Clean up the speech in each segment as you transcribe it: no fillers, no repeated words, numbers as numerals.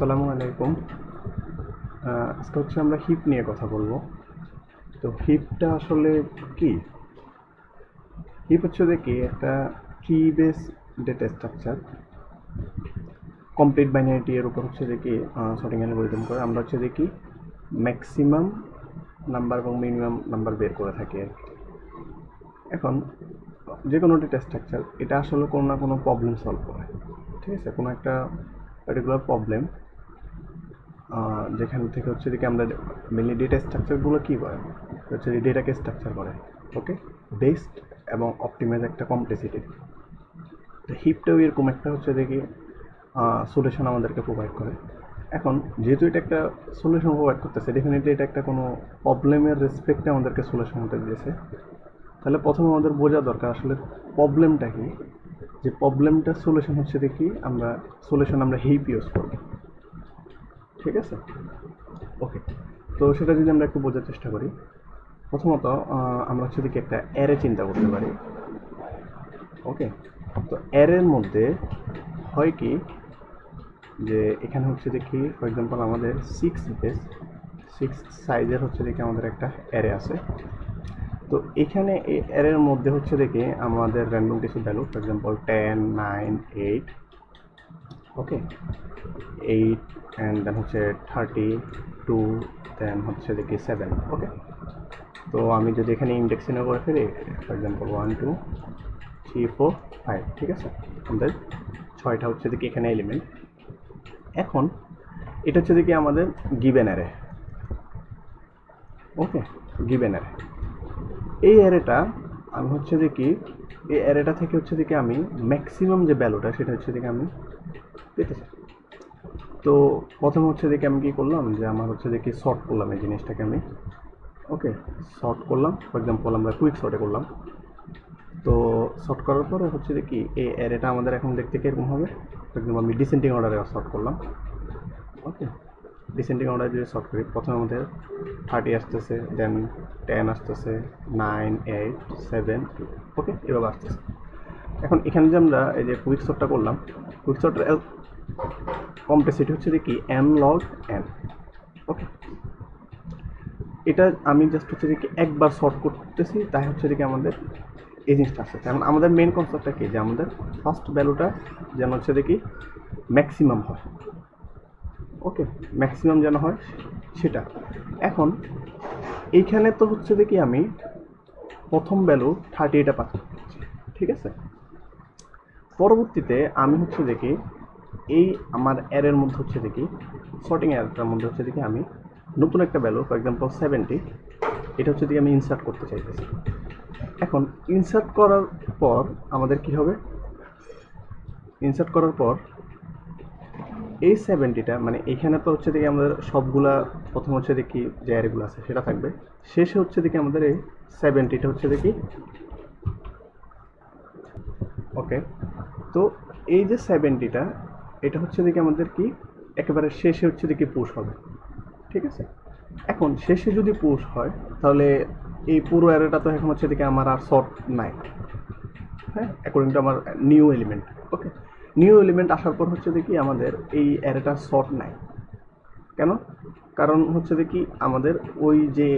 আসসালামু আলাইকুম। আজকে হচ্ছে আমরা হিপ নিয়ে কথা বলবো। তো হিপটা আসলে কি? হিপ হচ্ছে দেখি একটা tree base data structure, complete binary tree এর উপর হচ্ছে দেখি সর্টিং অ্যালগরিদম করে আমরা হচ্ছে দেখি ম্যাক্সিমাম নাম্বার এবং মিনিমাম নাম্বার বের করে থাকি আর কি। এখন যে কোনো ডেটা স্ট্রাকচার এটা আসলে কোনো না কোনো প্রবলেম সলভ করে, ঠিক আছে? কোনো একটা পার্টিকুলার প্রবলেম যেখান থেকে হচ্ছে দিকে আমরা মেনলি ডেটা স্ট্রাকচারগুলো কী করে হচ্ছে ডেটাকে স্ট্রাকচার করে, ওকে, বেসড এবং অপটিমাইজ একটা কমপ্লেক্সিটি। তো হিপটাও এরকম একটা হচ্ছে দেখি সলিউশন আমাদেরকে প্রোভাইড করে। এখন যেহেতু এটা একটা সলিউশন প্রোভাইড করতেছে, ডেফিনেটলি এটা একটা কোনো প্রবলেমের রেসপেক্টে আমাদেরকে সলিউশনটা দিয়েছে। তাহলে প্রথমে আমাদের বোঝা দরকার আসলে প্রবলেমটা কি, যে প্রবলেমটার সলিউশন হচ্ছে দেখি আমরা হিপ ইউজ করব, ঠিক আছে? ওকে, তো সেটা যদি আমরা একটু বোঝার চেষ্টা করি, প্রথমত আমরা হচ্ছে দেখি একটা অ্যারে চিন্তা করতে পারি। ওকে, তো অ্যারের মধ্যে হয় কি যে এখানে হচ্ছে দেখি ফর এক্সাম্পল আমাদের 6 সাইজের হচ্ছে দেখি আমাদের একটা অ্যারে আছে। তো এখানে এই অ্যারের মধ্যে হচ্ছে দেখি আমাদের র্যান্ডম কিছু value, for example 10, 9, 8, okay, 8 and then হচ্ছে 32, দেন হচ্ছে দেখি 7, ওকে। তো আমি যদি এখানে ইন্ডেক্স চিহ্ন করে ফেলি, ফর এক্সাম্পল 1, 2, 3, 4, 5, ঠিক আছে? আমাদের 6টা হচ্ছে দেখি এখানে এলিমেন্ট। এখন এটা হচ্ছে দেখি আমাদের গিভেন অ্যারে, ওকে, গিভেন অ্যারে। এই অ্যারেটা আমি হচ্ছে দেখি এই অ্যারেটা থেকে হচ্ছে দেখি আমি ম্যাক্সিমাম যে ভ্যালুটা সেটা হচ্ছে দেখি আমি পেতে চাই। তো প্রথমে হচ্ছে দেখি আমি কী করলাম, যে আমার হচ্ছে দেখি শর্ট করলাম এই জিনিসটাকে আমি, ওকে, শর্ট করলাম। ফর এক্সাম্পল আমরা কুইক শর্টে করলাম। তো শর্ট করার পরে হচ্ছে দেখি এই অ্যারেটা আমাদের এখন দেখতে কীরকম হবে। ফর এক্সাম্পল আমি ডিসেন্ডিং অর্ডারে শর্ট করলাম, ওকে। ডিসেন্ডিং অর্ডারে যদি শর্ট করি, প্রথমে আমাদের 30 আসতেছে, দেন 10 আসতেছে, 9, 8, 7, ওকে, এভাবে আসতেছে। এখন এখানে যে আমরা এই যে কুইক শর্টটা করলাম, কুইক শর্টের কমপ্লেক্সিটি হচ্ছে দেখি m log n, ওকে। এটা আমি জাস্ট হচ্ছে দেখি একবার শর্ট করতেছি, তাই হচ্ছে দেখি আমাদের এই জিনিসটা আসছে। কারণ আমাদের মেন কনসেপ্টটা কি, যে আমাদের ফার্স্ট ভ্যালুটা যেন হচ্ছে দেখি ম্যাক্সিমাম হয়, ওকে, ম্যাক্সিমাম যেন হয় সেটা। এখন এইখানে তো হচ্ছে দেখি আমি প্রথম ভ্যালু 38টা পাচ্ছি, ঠিক আছে? পরবর্তীতে আমি হচ্ছে দেখি এই আমার অ্যারের মধ্যে হচ্ছে দেখি সর্টিং অ্যারেটার মধ্যে হচ্ছে দেখি আমি নতুন একটা ভ্যালু, ফর এক্সাম্পল 70, এটা হচ্ছে দেখি আমি ইনসার্ট করতে চাইতেছি। এখন ইনসার্ট করার পর আমাদের কি হবে, ইনসার্ট করার পর এই 70টা মানে এখানে তো হচ্ছে দেখি আমাদের সবগুলা প্রথম হচ্ছে দেখি যে অ্যারেগুলো আছে সেটা থাকবে, শেষে হচ্ছে দেখি আমাদের এই 70টা হচ্ছে দেখি, ওকে। তো এই যে 70টা এটা হচ্ছে দেখি আমাদের কি একেবারে শেষে হচ্ছে দেখি পুশ হবে, ঠিক আছে? এখন শেষে যদি পুশ হয় তাহলে এই পুরো অ্যারেটা তো এখন হচ্ছে দেখি আমার আর শর্ট নাই, হ্যাঁ, অ্যাকর্ডিং টু আমার নিউ এলিমেন্ট, ওকে। নিউ এলিমেন্ট আসার পর হচ্ছে দেখি আমাদের এই অ্যারেটা শর্ট নাই কেন? কারণ হচ্ছে দেখি আমাদের ওই যে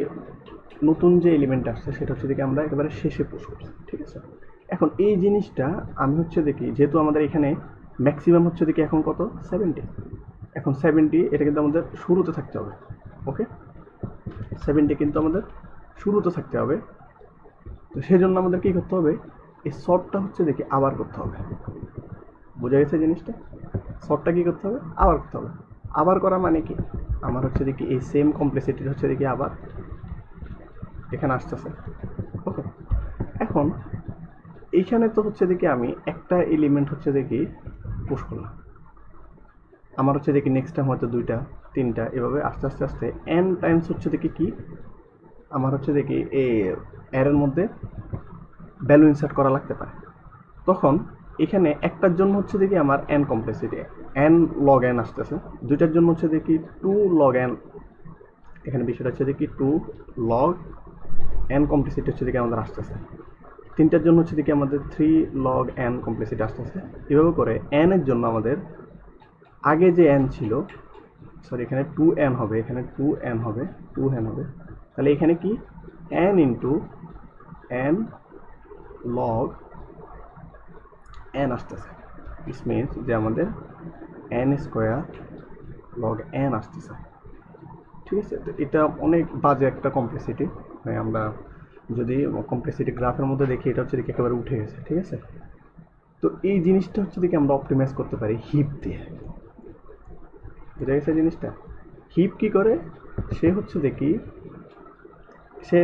নতুন যে এলিমেন্ট আসছে সেটা হচ্ছে দেখি আমরা একেবারে শেষে পুশ করছি, ঠিক আছে? এখন এই জিনিসটা আমি হচ্ছে দেখি যেহেতু আমাদের এখানে ম্যাক্সিমাম হচ্ছে দেখি এখন কত 70, এখন 70 এটা কিন্তু আমাদের শুরুতে থাকতে হবে, ওকে। 70 কিন্তু আমাদের শুরুতে থাকতে হবে। তো সেই জন্য আমাদের কী করতে হবে, এই শর্টটা হচ্ছে দেখি আবার করতে হবে। বোঝা গেছে জিনিসটা? শর্টটা কী করতে হবে, আবার করতে হবে। আবার করা মানে কি, আমার হচ্ছে দেখি এই সেম কমপ্লেক্সিটির হচ্ছে দেখি আবার এখানে আসতেছে, ওকে। এখন এইখানে তো হচ্ছে দেখি আমি একটা এলিমেন্ট হচ্ছে দেখি পুশ করলাম, আমার হচ্ছে দেখি নেক্সট টাইম হয়তো 2টা 3টা এভাবে আস্তে আস্তে আস্তে n টাইমস হচ্ছে দেখি কি আমার হচ্ছে দেখি এই অ্যারের মধ্যে ভ্যালু ইনসার্ট করা লাগতে পারে। তখন এখানে একটার জন্য হচ্ছে দেখি আমার n complexity n log n আসতেছে, 2টার জন্য হচ্ছে দেখি 2 log n, এখানে বিষয়টা হচ্ছে দেখি 2 log n কমপ্লেক্সিটি হচ্ছে দেখি আমাদের আসতেছে, 3টার জন্য হচ্ছে দেখি আমাদের 3 log n কমপ্লেক্সিটি আসতেছে। এভাবে করে n এর জন্য আমাদের আগে যে n ছিল সরি এখানে 2n হবে, এখানে 2n হবে, 2n হবে। তাহলে এখানে কি n into n log n আসতেছে। দিস মিনস যে আমাদের n স্কোয়ার লগ n আসতেছে। ঠিক আছে, তো এটা অনেক বাজে একটা কমপ্লেক্সিটি। আমরা যদি কমপ্লেক্সিটি গ্রাফের মধ্যে দেখি, এটা হচ্ছে দেখি একেবারে উঠে গেছে। ঠিক আছে, তো এই জিনিসটা হচ্ছে দেখি আমরা অপটিমাইজ করতে পারি হিপ দিয়ে। বুঝা গেছে জিনিসটা? হিপ কি করে, সে হচ্ছে দেখি সে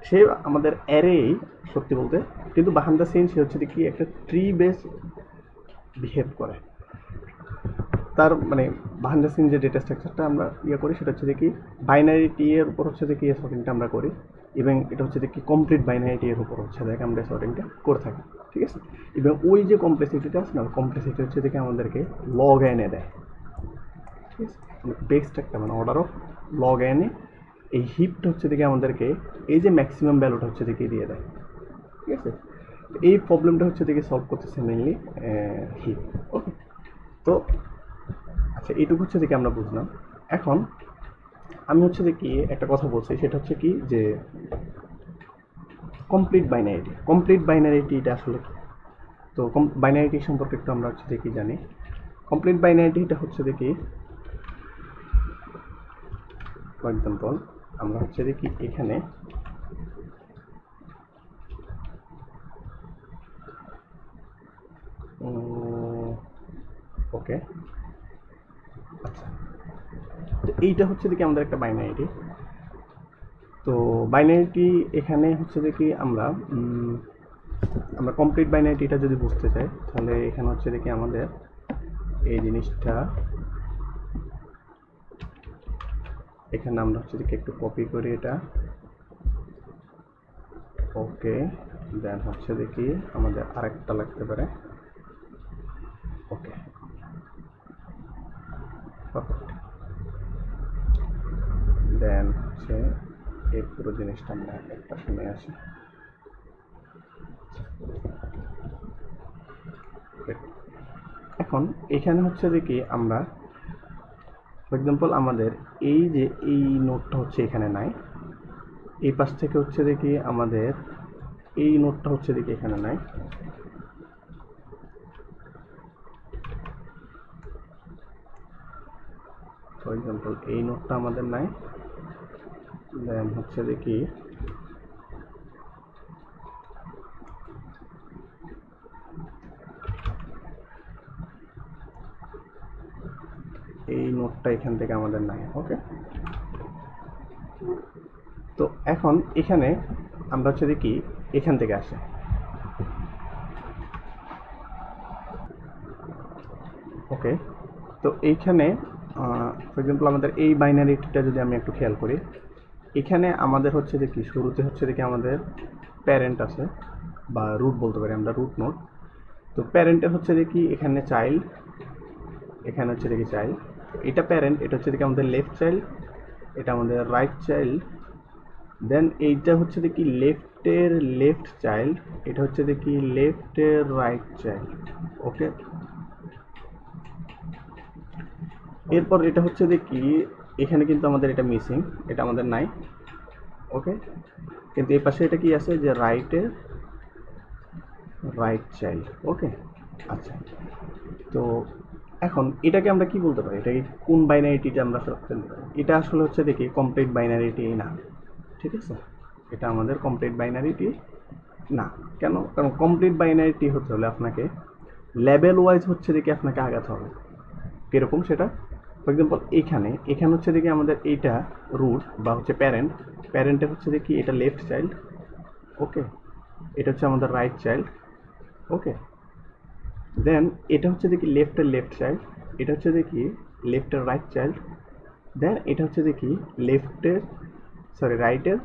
সে আমাদের অ্যারেই সত্যি বলতে, কিন্তু বাহান দ্য সিন সে হচ্ছে দেখি একটা ট্রি বেস বিহেভ করে। তার মানে বাহান দ্য সিন যে ডেটা স্ট্রাকচারটা আমরা করি সেটা হচ্ছে দেখি বাইনারি টি এর উপর হচ্ছে দেখি সর্টিংটা আমরা করি, এবং এটা হচ্ছে দেখি কমপ্লিট বাইনারি টি এর উপর হচ্ছে দেখি আমরা সর্টিংটা করে থাকি। ঠিক আছে, এবং ওই যে কমপ্লেক্সিটিটা আছে না, কমপ্লেক্সিটি হচ্ছে দেখি আমাদেরকে লগ এনে দেয়। ঠিক আছে, বেস্ট একটা মানে অর্ডার অফ লগ এনে এই হিপটা হচ্ছে দেখি আমাদেরকে এই যে ম্যাক্সিমাম ভ্যালুটা হচ্ছে দেখি দিয়ে দেয়। ঠিক আছে, এই প্রবলেমটা হচ্ছে দেখি সলভ করতেছে মেনলি হিপ। ওকে, তো আচ্ছা এইটুকু হচ্ছে দেখি আমরা বুঝলাম। এখন আমি হচ্ছে দেখি একটা কথা বলছি, সেটা হচ্ছে কি যে কমপ্লিট বাইনারিটি আসলে কি। তো বাইনারিটি সম্পর্কে একটু আমরা হচ্ছে দেখি জানি। কমপ্লিট বাইনারিটিটা হচ্ছে দেখি ফর এক্সাম্পল আমরা হচ্ছে দেখি এখানে ওকে, আচ্ছা, তো এইটা হচ্ছে দেখি আমাদের একটা বাইনারিটি। তো বাইনারিটি এখানে হচ্ছে দেখি আমরা কমপ্লিট বাইনারিটিটা যদি বুঝতে চাই, তাহলে এখানে হচ্ছে দেখি আমাদের এই জিনিসটা এখানে আমরা হচ্ছে দেখি একটু কপি করি এটা। ওকে, দেন হচ্ছে দেখি আমাদের আরেকটা লাগতে পারে। ওকে, পারফেক্ট। দেন হচ্ছে এই পুরো জিনিসটা আমরা একটা শুনে আসি। এখন এখানে হচ্ছে দেখি আমরা ফর এক্সাম্পল আমাদের এই যে এই নোটটা হচ্ছে এখানে নাই, এই পাশ থেকে হচ্ছে দেখি আমাদের এই নোটটা হচ্ছে দেখি এখানে নাই। ফর এক্সাম্পল এই নোটটা আমাদের নাই, দেন হচ্ছে দেখি এই নোটটা এখান থেকে আমাদের নাই। ওকে, তো এখন এখানে আমরা হচ্ছে দেখি এখান থেকে আসে। ওকে, তো এইখানে ফর এক্সাম্পল আমাদের এই বাইনারিটিটা যদি আমি একটু খেয়াল করি, এখানে আমাদের হচ্ছে দেখি শুরুতে হচ্ছে দেখি আমাদের প্যারেন্ট আছে বা রুট বলতে পারি আমরা, রুট নোট। তো প্যারেন্টের হচ্ছে দেখি এখানে চাইল্ড, এখানে হচ্ছে দেখি চাইল্ড, এটা প্যারেন্ট, এটা হচ্ছে দেখি আমাদের লেফট চাইল্ড, এটা আমাদের রাইট চাইল্ড, দেন এইটা হচ্ছে দেখি লেফটের লেফট চাইল্ড, এটা হচ্ছে দেখি লেফটের রাইট চাইল্ড। ওকে, এরপর এটা হচ্ছে দেখি এখানে কিন্তু আমাদের এটা মিসিং, এটা আমাদের নাই। ওকে, কিন্তু এই পাশে এটা কি আছে যে রাইটের রাইট চাইল্ড। ওকে, আচ্ছা, তো এখন এটাকে আমরা কি বলতে পারি, এটাকে কোন বাইনারিটিটা আমরা ফেলতে পারি? এটা আসলে হচ্ছে দেখি কমপ্লিট বাইনারিটি না। ঠিক আছে, এটা আমাদের কমপ্লিট বাইনারিটি না। কেন? কারণ কমপ্লিট বাইনারিটি হতে হলে আপনাকে লেভেল ওয়াইজ হচ্ছে দেখি আপনাকে আগাতে হবে। কীরকম সেটা? ফর এক্সাম্পল এখানে হচ্ছে দেখি আমাদের এইটা রুট বা হচ্ছে প্যারেন্টের হচ্ছে দেখি এটা লেফট চাইল্ড। ওকে, এটা হচ্ছে আমাদের রাইট চাইল্ড। ওকে, দেন এটা হচ্ছে দেখি লেফটের লেফট চাইল্ড, এটা হচ্ছে দেখি লেফটের রাইট চাইল্ড, দেন এটা হচ্ছে দেখি রাইটের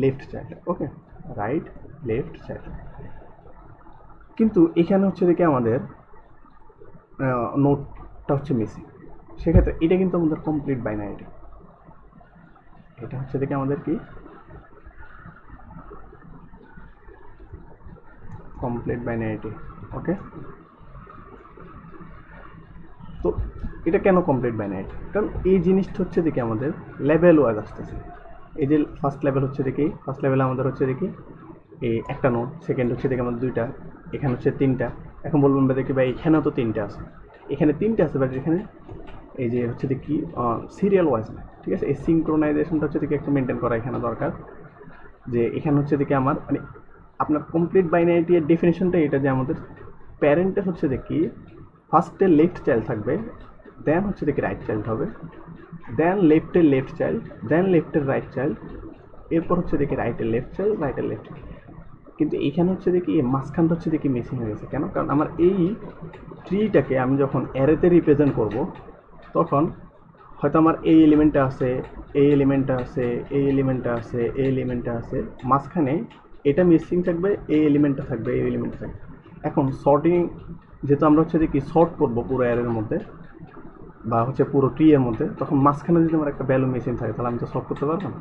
লেফট চাইল্ড। ওকে, রাইট লেফট চাইল্ড। কিন্তু এখানে হচ্ছে দেখি আমাদের নোটটা হচ্ছে মিসিং, সেক্ষেত্রে এটা কিন্তু আমাদের কমপ্লিট বাইনারিটি। এটা হচ্ছে দেখি আমাদের কি কমপ্লিট বাইনারিটি। ওকে, তো এটা কেন কমপ্লিট বাইনারি? কারণ এই জিনিসটা হচ্ছে দেখি আমাদের লেভেল ওয়াইজ আসতেছে। এই যে ফার্স্ট লেভেল হচ্ছে দেখি, ফার্স্ট লেভেলে আমাদের হচ্ছে দেখি এই একটা নোট, সেকেন্ড হচ্ছে দেখি আমাদের দুইটা, এখানে হচ্ছে তিনটা। এখন বলবেন বা দেখি ভাই এখানেও তো তিনটা আছে, এখানে তিনটে আছে, বাট এখানে এই যে হচ্ছে দেখি সিরিয়াল ওয়াইজ না, ঠিক আছে? এই সিঙ্ক্রোনাইজেশনটা হচ্ছে দেখি একটু মেনটেন করা এখানে দরকার। যে এখানে হচ্ছে দেখি আমার মানে আপনার কমপ্লিট বাইনারিটি এর ডেফিনেশনটা এটা যে আমাদের প্যারেন্টের হচ্ছে দেখি ফার্স্টে লেফট চাইল্ড থাকবে, দেন হচ্ছে দেখি রাইট চাইল্ড হবে, দেন লেফটের লেফট চাইল্ড, দেন লেফটের রাইট চাইল্ড, এরপর হচ্ছে দেখি রাইটের লেফট চাইল্ড, রাইটের লেফট। কিন্তু এইখানে হচ্ছে দেখি মাঝখানটা হচ্ছে দেখি মিসিং হয়ে গেছে। কেন? কারণ আমার এই ট্রিটাকে আমি যখন অ্যারেতে রিপ্রেজেন্ট করব, তখন হয়তো আমার এই এলিমেন্টটা আছে, এই এলিমেন্টটা আছে, এই এলিমেন্টটা আছে, এই এলিমেন্টটা আছে, মাঝখানে এটা মিসিং থাকবে, এই এলিমেন্টটা থাকবে, এই এলিমেন্টটা থাকবে। এখন সর্টিং যেহেতু আমরা হচ্ছে দেখি সর্ট করবো পুরো অ্যারের মধ্যে বা হচ্ছে পুরো ট্রি এর মধ্যে, তখন মাঝখানে যদি আমার একটা ভ্যালু মিসিং থাকে তাহলে আমি তো সর্ট করতে পারবো না,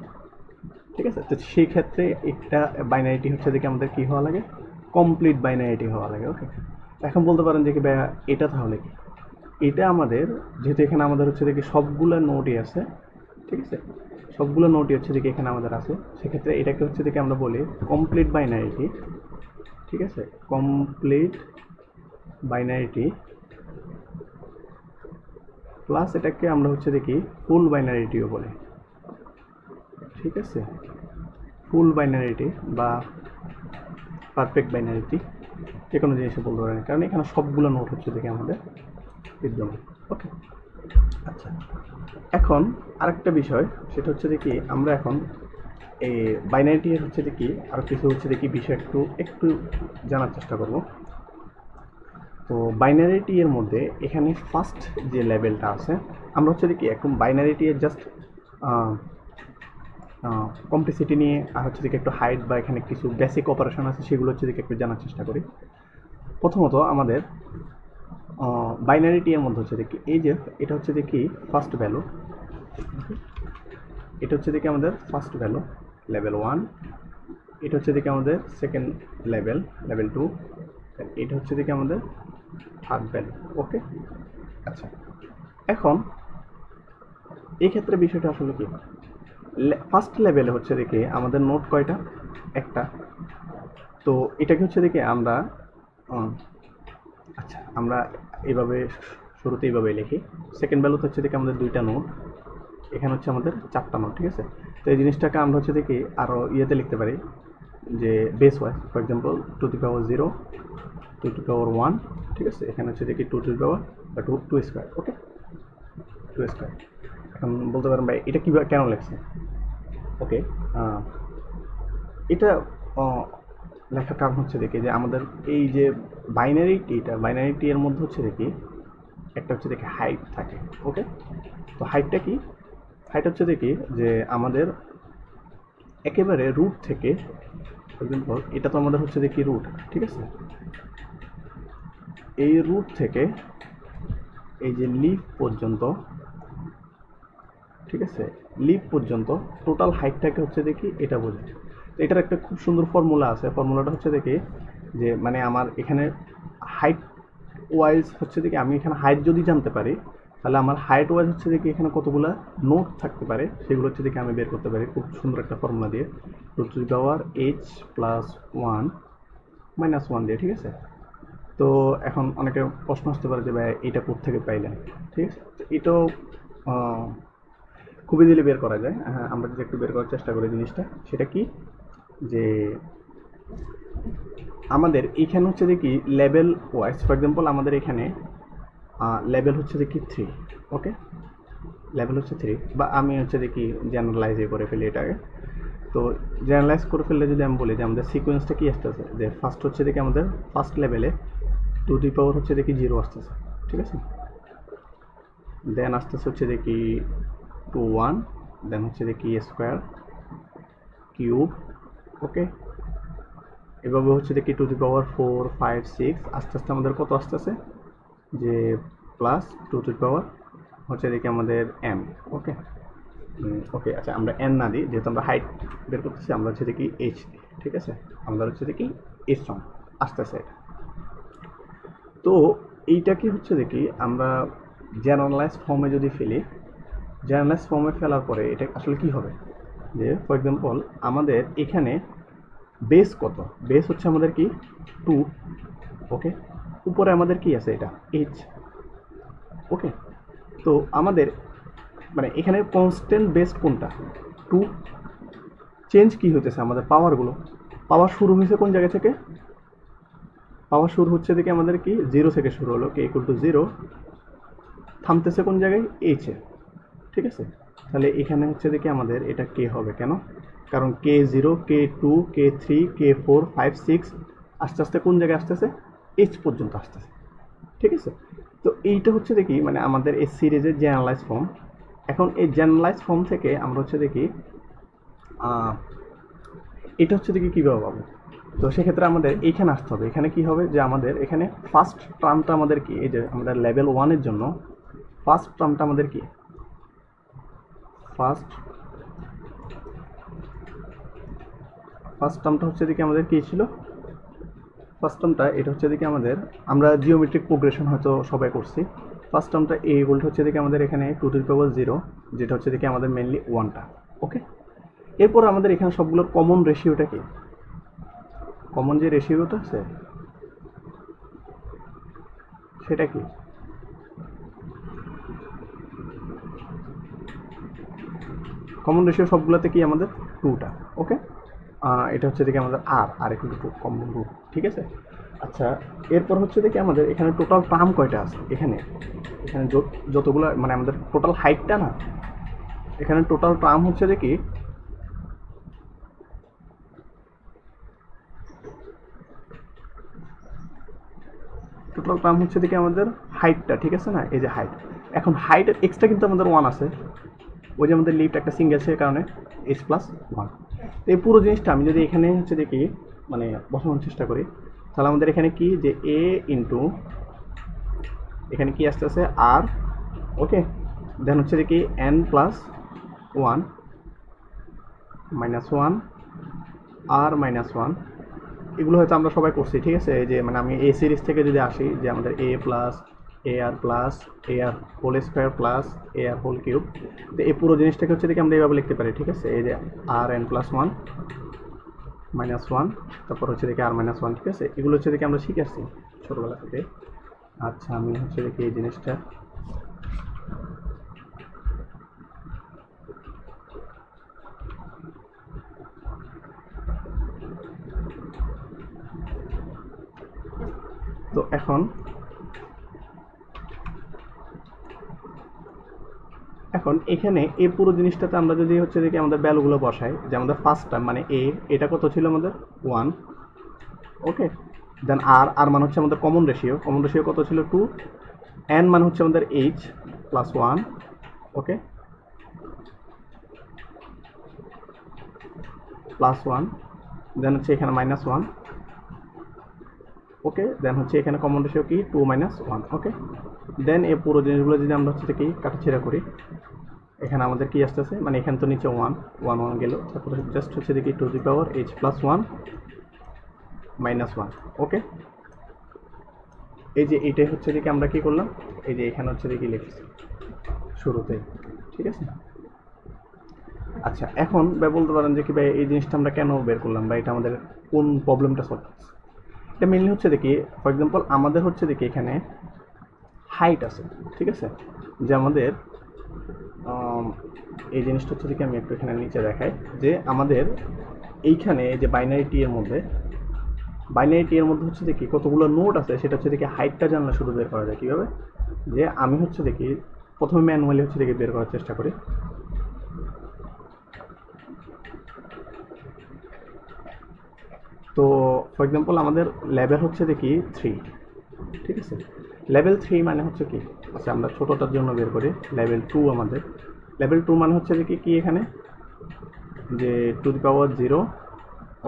ঠিক আছে? তো সেই ক্ষেত্রে একটা বাইনারিটি হচ্ছে দেখি আমাদের কী হওয়া লাগে, কমপ্লিট বাইনারিটি হওয়া লাগে। ওকে, এখন বলতে পারেন যে কি ভাইয়া এটা তাহলে কি? এটা আমাদের যেহেতু এখানে আমাদের হচ্ছে দেখি সবগুলো নোটই আছে, ঠিক আছে? সবগুলো নোটই হচ্ছে দেখি এখানে আমাদের আছে, সেক্ষেত্রে এটাকে হচ্ছে দেখি আমরা বলি কমপ্লিট বাইনারিটি, ঠিক আছে? কমপ্লিট বাইনারিটি প্লাস এটাকে আমরা হচ্ছে দেখি ফুল বাইনারিটিও বলি, ঠিক আছে? ফুল বাইনারিটি বা পারফেক্ট বাইনারিটি যে কোনো জিনিসে বলতে পারেন, কারণ এখানে সবগুলো নোট হচ্ছে দেখি আমাদের বিদ্যমান। ওকে, আচ্ছা, এখন আরেকটা বিষয় সেটা হচ্ছে দেখি আমরা এখন এই বাইনারিটি হচ্ছে দেখি আর কিছু হচ্ছে দেখি বিষয় একটু একটু জানার চেষ্টা করব। তো বাইনারিটি এর মধ্যে এখানে ফার্স্ট যে লেভেলটা আছে, আমরা হচ্ছে দেখি এখন বাইনারিটি এর জাস্ট কমপ্লেক্সিটি নিয়ে আর হচ্ছে দেখি একটু হাইট বা এখানে কিছু বেসিক অপারেশন আছে সেগুলো হচ্ছে দেখি একটু জানার চেষ্টা করি। প্রথমত আমাদের বাইনারিটি এর মধ্যে হচ্ছে দেখি এই যে এটা হচ্ছে দেখি ফার্স্ট ভ্যালু, এটা হচ্ছে দেখি আমাদের ফার্স্ট ভ্যালু লেভেল 1, এটা হচ্ছে দেখি আমাদের সেকেন্ড লেভেল লেভেল 2, এটা হচ্ছে দেখি আমাদের থার্ড ভ্যালু। ওকে, আচ্ছা, এখন এই ক্ষেত্রে বিষয়টা আসলে কি, ফার্স্ট লেভেলে হচ্ছে দেখি আমাদের নোট কয়টা, একটা। তো এটাকে হচ্ছে দেখি আমরা আচ্ছা আমরা এইভাবে শুরুতে এইভাবে লিখি, সেকেন্ড ভ্যালুতে হচ্ছে দেখি আমাদের দুইটা নোট, এখানে হচ্ছে আমাদের চারটা নোট, ঠিক আছে? তো এই জিনিসটাকে আমরা হচ্ছে দেখি আরও ইয়েতে লিখতে পারি যে বেস ওয়াইজ, ফর এক্সাম্পল 2^0, 2^1, ঠিক আছে? এখানে হচ্ছে দেখি 2^2 বা 2 স্কোয়ার। ওকে, 2 স্কোয়ার। এখন বলতে পারেন ভাই এটা কীভাবে কেন লেখছে? ওকে, এটা লেখার কারণ হচ্ছে দেখি যে আমাদের এই যে বাইনারিটি এর মধ্যে হচ্ছে দেখি একটা হচ্ছে দেখি হাইট থাকে। ওকে, তো হাইটটা কি? হাইট হচ্ছে দেখি যে আমাদের একেবারে রুট থেকে, ফর এক্সাম্পল এটা তো আমাদের হচ্ছে দেখি রুট, ঠিক আছে? এই রুট থেকে এই যে লিফ পর্যন্ত, ঠিক আছে? লিফ পর্যন্ত টোটাল হাইটটাকে হচ্ছে দেখি এটা বোঝায়। তো এটার একটা খুব সুন্দর ফর্মুলা আছে, ফর্মুলাটা হচ্ছে দেখি যে মানে আমার এখানে হাইট ওয়াইজ হচ্ছে দেখি আমি এখানে হাইট যদি জানতে পারি তাহলে আমার হাইট ওয়াইজ হচ্ছে দেখি এখানে কতগুলো নোট থাকতে পারে সেগুলো হচ্ছে দেখি আমি বের করতে পারি খুব সুন্দর একটা ফর্মুলা দিয়ে, h+1 - 1 দিয়ে, ঠিক আছে? তো এখন অনেকে প্রশ্ন আসতে পারে যে ভাই এটা কোত্থেকে পাইলেন, ঠিক আছে? এটাও খুব ইজিলি বের করা যায়। হ্যাঁ, আমরা যদি একটু বের করার চেষ্টা করি জিনিসটা, সেটা কি যে আমাদের এইখানে হচ্ছে দেখি লেভেল ওয়াইজ, ফর এক্সাম্পল আমাদের এখানে লেভেল হচ্ছে দেখি 3। ওকে, লেভেল হচ্ছে 3, বা আমি হচ্ছে দেখি জেনারেলাইজ করে ফেলি এটাকে। তো জেনারেলাইজ করে ফেললে যদি আমি বলি যে আমাদের সিকোয়েন্সটা কি আসতেছে, যে ফার্স্ট হচ্ছে দেখি আমাদের ফার্স্ট লেভেলে 2^0 হচ্ছে দেখি 0 আসতেছে, ঠিক আছে? দেন আসতেছে হচ্ছে দেখি 2 1, দেন হচ্ছে দেখি স্কোয়ার কিউব। ওকে, এভাবে হচ্ছে দেখি 2^4 5 6 আস্তে আস্তে আমাদের কত আসতেছে যে প্লাস 2 হচ্ছে দেখি আমাদের m। ওকে, ওকে, আচ্ছা আমরা n না দিই, যেহেতু আমরা হাইট বের করতেছি আমরা হচ্ছে দেখি h, ঠিক আছে? আমরা হচ্ছে দেখি h সম আসতেছে এটা। তো এইটাকে হচ্ছে দেখি আমরা জেনারেলাইজ ফর্মে যদি ফেলি, জেনারেলাইজ ফর্মে ফেলার পরে এটা আসলে কি হবে, যে ফর এক্সাম্পল আমাদের এখানে বেস কত, বেস হচ্ছে আমাদের কি 2, ওকে, উপরে আমাদের কি আছে এটা এইচ, ওকে। তো আমাদের মানে এখানে কনস্ট্যান্ট বেস কোনটা 2, চেঞ্জ কি হইতেছে আমাদের পাওয়ারগুলো, পাওয়ার শুরু হয়েছে কোন জায়গা থেকে, পাওয়ার শুরু হচ্ছে দেখে আমাদের কি 0 থেকে শুরু হলো, কে ইকুয়াল টু 0, থামতেছে কোন জায়গায় এইচে, ঠিক আছে। তাহলে এখানে হচ্ছে দেখি আমাদের এটা কে হবে কেন, কারণ K0 K2 K3 K4 5 6 আস্তে আস্তে কোন জায়গায় আসতেছে এইচ পর্যন্ত আসতেছে, ঠিক আছে। তো এইটা হচ্ছে দেখি মানে আমাদের এই সিরিজের জেনারেলাইজ ফর্ম। এখন এই জেনারেলাইজ ফর্ম থেকে আমরা হচ্ছে দেখি এটা হচ্ছে দেখি কীভাবে পাবো। তো সেক্ষেত্রে আমাদের এইখানে আসতে হবে, এখানে কি হবে যে আমাদের এখানে ফার্স্ট টার্মটা আমাদের কি, এই যে আমাদের লেভেল 1-এর জন্য ফার্স্ট টার্মটা আমাদের কি, ফার্স্ট টার্মটা হচ্ছে দেখি আমাদের কি ছিল, ফার্স্ট টার্মটা এটা হচ্ছে দেখি আমাদের, আমরা জিওমেট্রিক প্রোগ্রেশন হয়তো সবাই করছি। ফার্স্ট টার্মটা এ ইকুয়াল হচ্ছে দেখি আমাদের এখানে 2⁻0, যেটা হচ্ছে দেখি আমাদের মেনলি 1টা, ওকে। এরপর আমাদের এখানে সবগুলোর কমন রেশিওটা কি, কমন যে রেশিওটা আছে সেটা কি, কমন রেশিও সবগুলোতে কি আমাদের 2টা, ওকে। এটা হচ্ছে দেখি আমাদের আর একটু কমন রুট, ঠিক আছে। আচ্ছা, এরপর হচ্ছে দেখি আমাদের এখানে টোটাল টার্ম কয়টা আছে, এখানে এখানে যতগুলো মানে আমাদের টোটাল হাইটটা না, এখানে টোটাল টার্ম হচ্ছে দেখি টোটাল টার্ম হচ্ছে দেখি আমাদের হাইটটা, ঠিক আছে না, এই যে হাইট। এখন হাইটের এক্সট্রা কিন্তু আমাদের 1 আছে, ওই যে আমাদের লিফট একটা সিঙ্গেল সে কারণে h+1। তো এই পুরো জিনিসটা আমি যদি এখানে হচ্ছে দেখি মানে বসানোর চেষ্টা করি, তাহলে আমাদের এখানে কি যে a ইন্টু এখানে কি আসতেছে আর, ওকে, দেন হচ্ছে দেখি n+1 -1 r -1, এগুলো হয়তো আমরা সবাই করছি, ঠিক আছে। এই যে মানে আমি এই সিরিজ থেকে যদি আসি যে আমাদের a plus ar plus ar whole square plus ar whole cube, তো এই পুরো জিনিসটাকে হচ্ছে দেখি আমরা এইভাবে লিখতে পারি, ঠিক আছে। এই যে rn+1 -1, তারপর হচ্ছে দেখি r-1, ঠিক আছে। এগুলো হচ্ছে দেখি আমরা শিখে আসছি ছোটোবেলা থেকে। আচ্ছা, আমি হচ্ছে দেখি এই জিনিসটা তো এখন এখানে এই পুরো জিনিসটাতে আমরা যদি হচ্ছে দেখি আমাদের ভ্যালুগুলো বসাই, যে আমাদের ফার্স্ট টার্ম মানে এ, এটা কত ছিল আমাদের 1, ওকে। দেন আর মানে হচ্ছে আমাদের কমন রেশিও কত ছিল 2, এন মানে হচ্ছে আমাদের h+1, ওকে, +1, দেন হচ্ছে এখানে -1, ওকে, দেন হচ্ছে এখানে কমন রেশিও কি 2 - 1, ওকে। দেন এই পুরো জিনিসগুলো যদি আমরা হচ্ছে কি কাটাছেড়া করি, এখানে আমাদের কি আসতেছে মানে এখানে তো নিচে 1 1 1 গেল, তারপরে জাস্ট হচ্ছে দেখি h+1 -1, ওকে। এই যে এইটাই হচ্ছে দেখি আমরা কি করলাম, এই যে এখানে হচ্ছে দেখি লিখছি শুরুতে, ঠিক আছে। আচ্ছা, এখন বলতে পারেন যে কি ভাই এই জিনিসটা আমরা কেন বের করলাম বা এটা আমাদের কোন প্রবলেমটা সলভ করছে। এটা মেনলি হচ্ছে দেখি ফর এক্সাম্পল আমাদের হচ্ছে দেখি এখানে হাইট আছে, ঠিক আছে, যে আমাদের এই জিনিসটা হচ্ছে দেখি আমি একটু এখানে নিচে দেখাই, যে আমাদের এইখানে যে বাইনারি টি এর মধ্যে হচ্ছে দেখি কতগুলো নোট আছে, সেটা হচ্ছে দেখি হাইটটা জানলে শুধু বের করা যায় কীভাবে, যে আমি হচ্ছে দেখি প্রথমে ম্যানুয়ালি হচ্ছে দেখি বের করার চেষ্টা করি। তো ফর এক্সাম্পল আমাদের লেভেল হচ্ছে দেখি 3, ঠিক আছে। লেভেল 3 মানে হচ্ছে কি, আচ্ছা আমরা ছোটোটার জন্য বের করি, লেভেল 2 আমাদের, লেভেল 2 মানে হচ্ছে দেখি কি এখানে যে 2⁻0,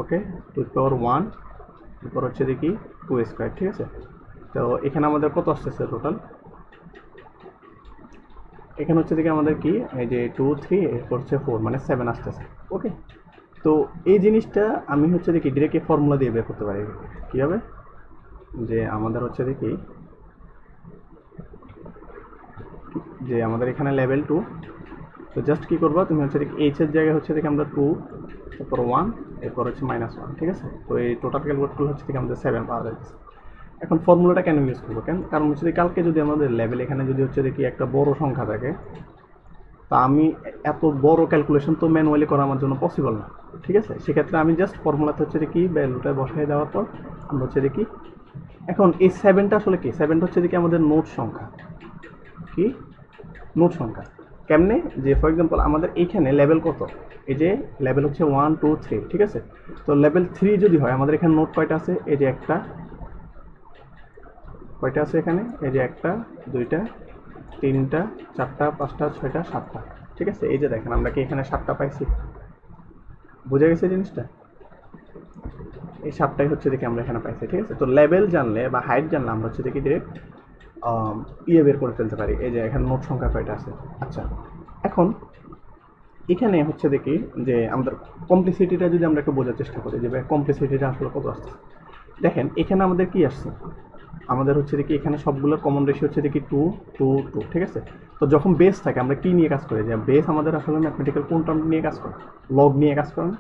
ওকে, 2⁻1, এরপর হচ্ছে দেখি 2², ঠিক আছে। তো এখানে আমাদের কত আসতেছে টোটাল, এখানে হচ্ছে দেখি আমাদের কি এই যে 2 3 এরপর হচ্ছে 4 মানে 7 আসতেছে, ওকে। তো এই জিনিসটা আমি হচ্ছে দেখি ডিরেক্ট ফর্মুলা দিয়ে বের করতে পারি কীভাবে, যে আমাদের হচ্ছে দেখি যে আমাদের এখানে লেভেল 2, তো জাস্ট কী করবো, তুমি হচ্ছে এইচ এর জায়গায় হচ্ছে দেখে আমরা 2, তারপর 1, এরপর হচ্ছে -1, ঠিক আছে। তো এই টোটাল ক্যালকুলেট করলে হচ্ছে দেখে আমাদের 7 পাওয়া যাচ্ছে। এখন ফর্মুলাটা কেন ইউজ করবো, কারণ হচ্ছে কালকে যদি আমাদের লেভেল এখানে যদি হচ্ছে দেখি একটা বড় সংখ্যা থাকে, তা আমি এত বড় ক্যালকুলেশন তো ম্যানুয়ালি করা আমার জন্য পসিবল না, ঠিক আছে। সেক্ষেত্রে আমি জাস্ট ফর্মুলাতে হচ্ছে দেখি ভ্যালুটা বসাই দেওয়ার পর আমরা হচ্ছে দেখি। এখন এই 7টা আসলে কি, 7টা হচ্ছে দেখি আমাদের নোট সংখ্যা, কি নোট সংখ্যা। কেমনে, যে ফর এক্সাম্পল আমাদের এইখানে লেভেল কত, এই যে লেভেল হচ্ছে 1 2 3, ঠিক আছে। তো লেভেল 3 যদি হয় আমাদের এখানে নোট কয়টা আছে, এই যে একটা, কয়টা আছে এখানে, এই যে একটা, দুইটা, তিনটা, চারটা, পাঁচটা, ছয়টা, সাতটা, ঠিক আছে। এই যে দেখেন আমরা কি এখানে 7টা পাইছি, বোঝা গেছে জিনিসটা। এই 7টাই হচ্ছে দেখি আমরা এখানে পাইছি, ঠিক আছে। তো লেভেল জানলে বা হাইট জানলে আমরা হচ্ছে দেখি ডিরেক্ট বের করে ফেলতে পারি। এই যে এখানে নোট সংখ্যা কয়টা আছে। আচ্ছা, এখন এখানে হচ্ছে দেখি যে আমাদের কমপ্লিসিটিটা যদি আমরা একটু বোঝার চেষ্টা করি, যে কমপ্লিসিটিটা আসলে কত আসছে। দেখেন এখানে আমাদের কি আসছে, আমাদের হচ্ছে দেখি এখানে সবগুলোর কমন রেশিও হচ্ছে দেখি 2 2 2, ঠিক আছে। তো যখন বেস থাকে আমরা কি নিয়ে কাজ করি, যে বেস আমাদের আসলে ম্যাথমেটিক্যাল কোন টার্ম নিয়ে কাজ করে, লগ নিয়ে কাজ করে না।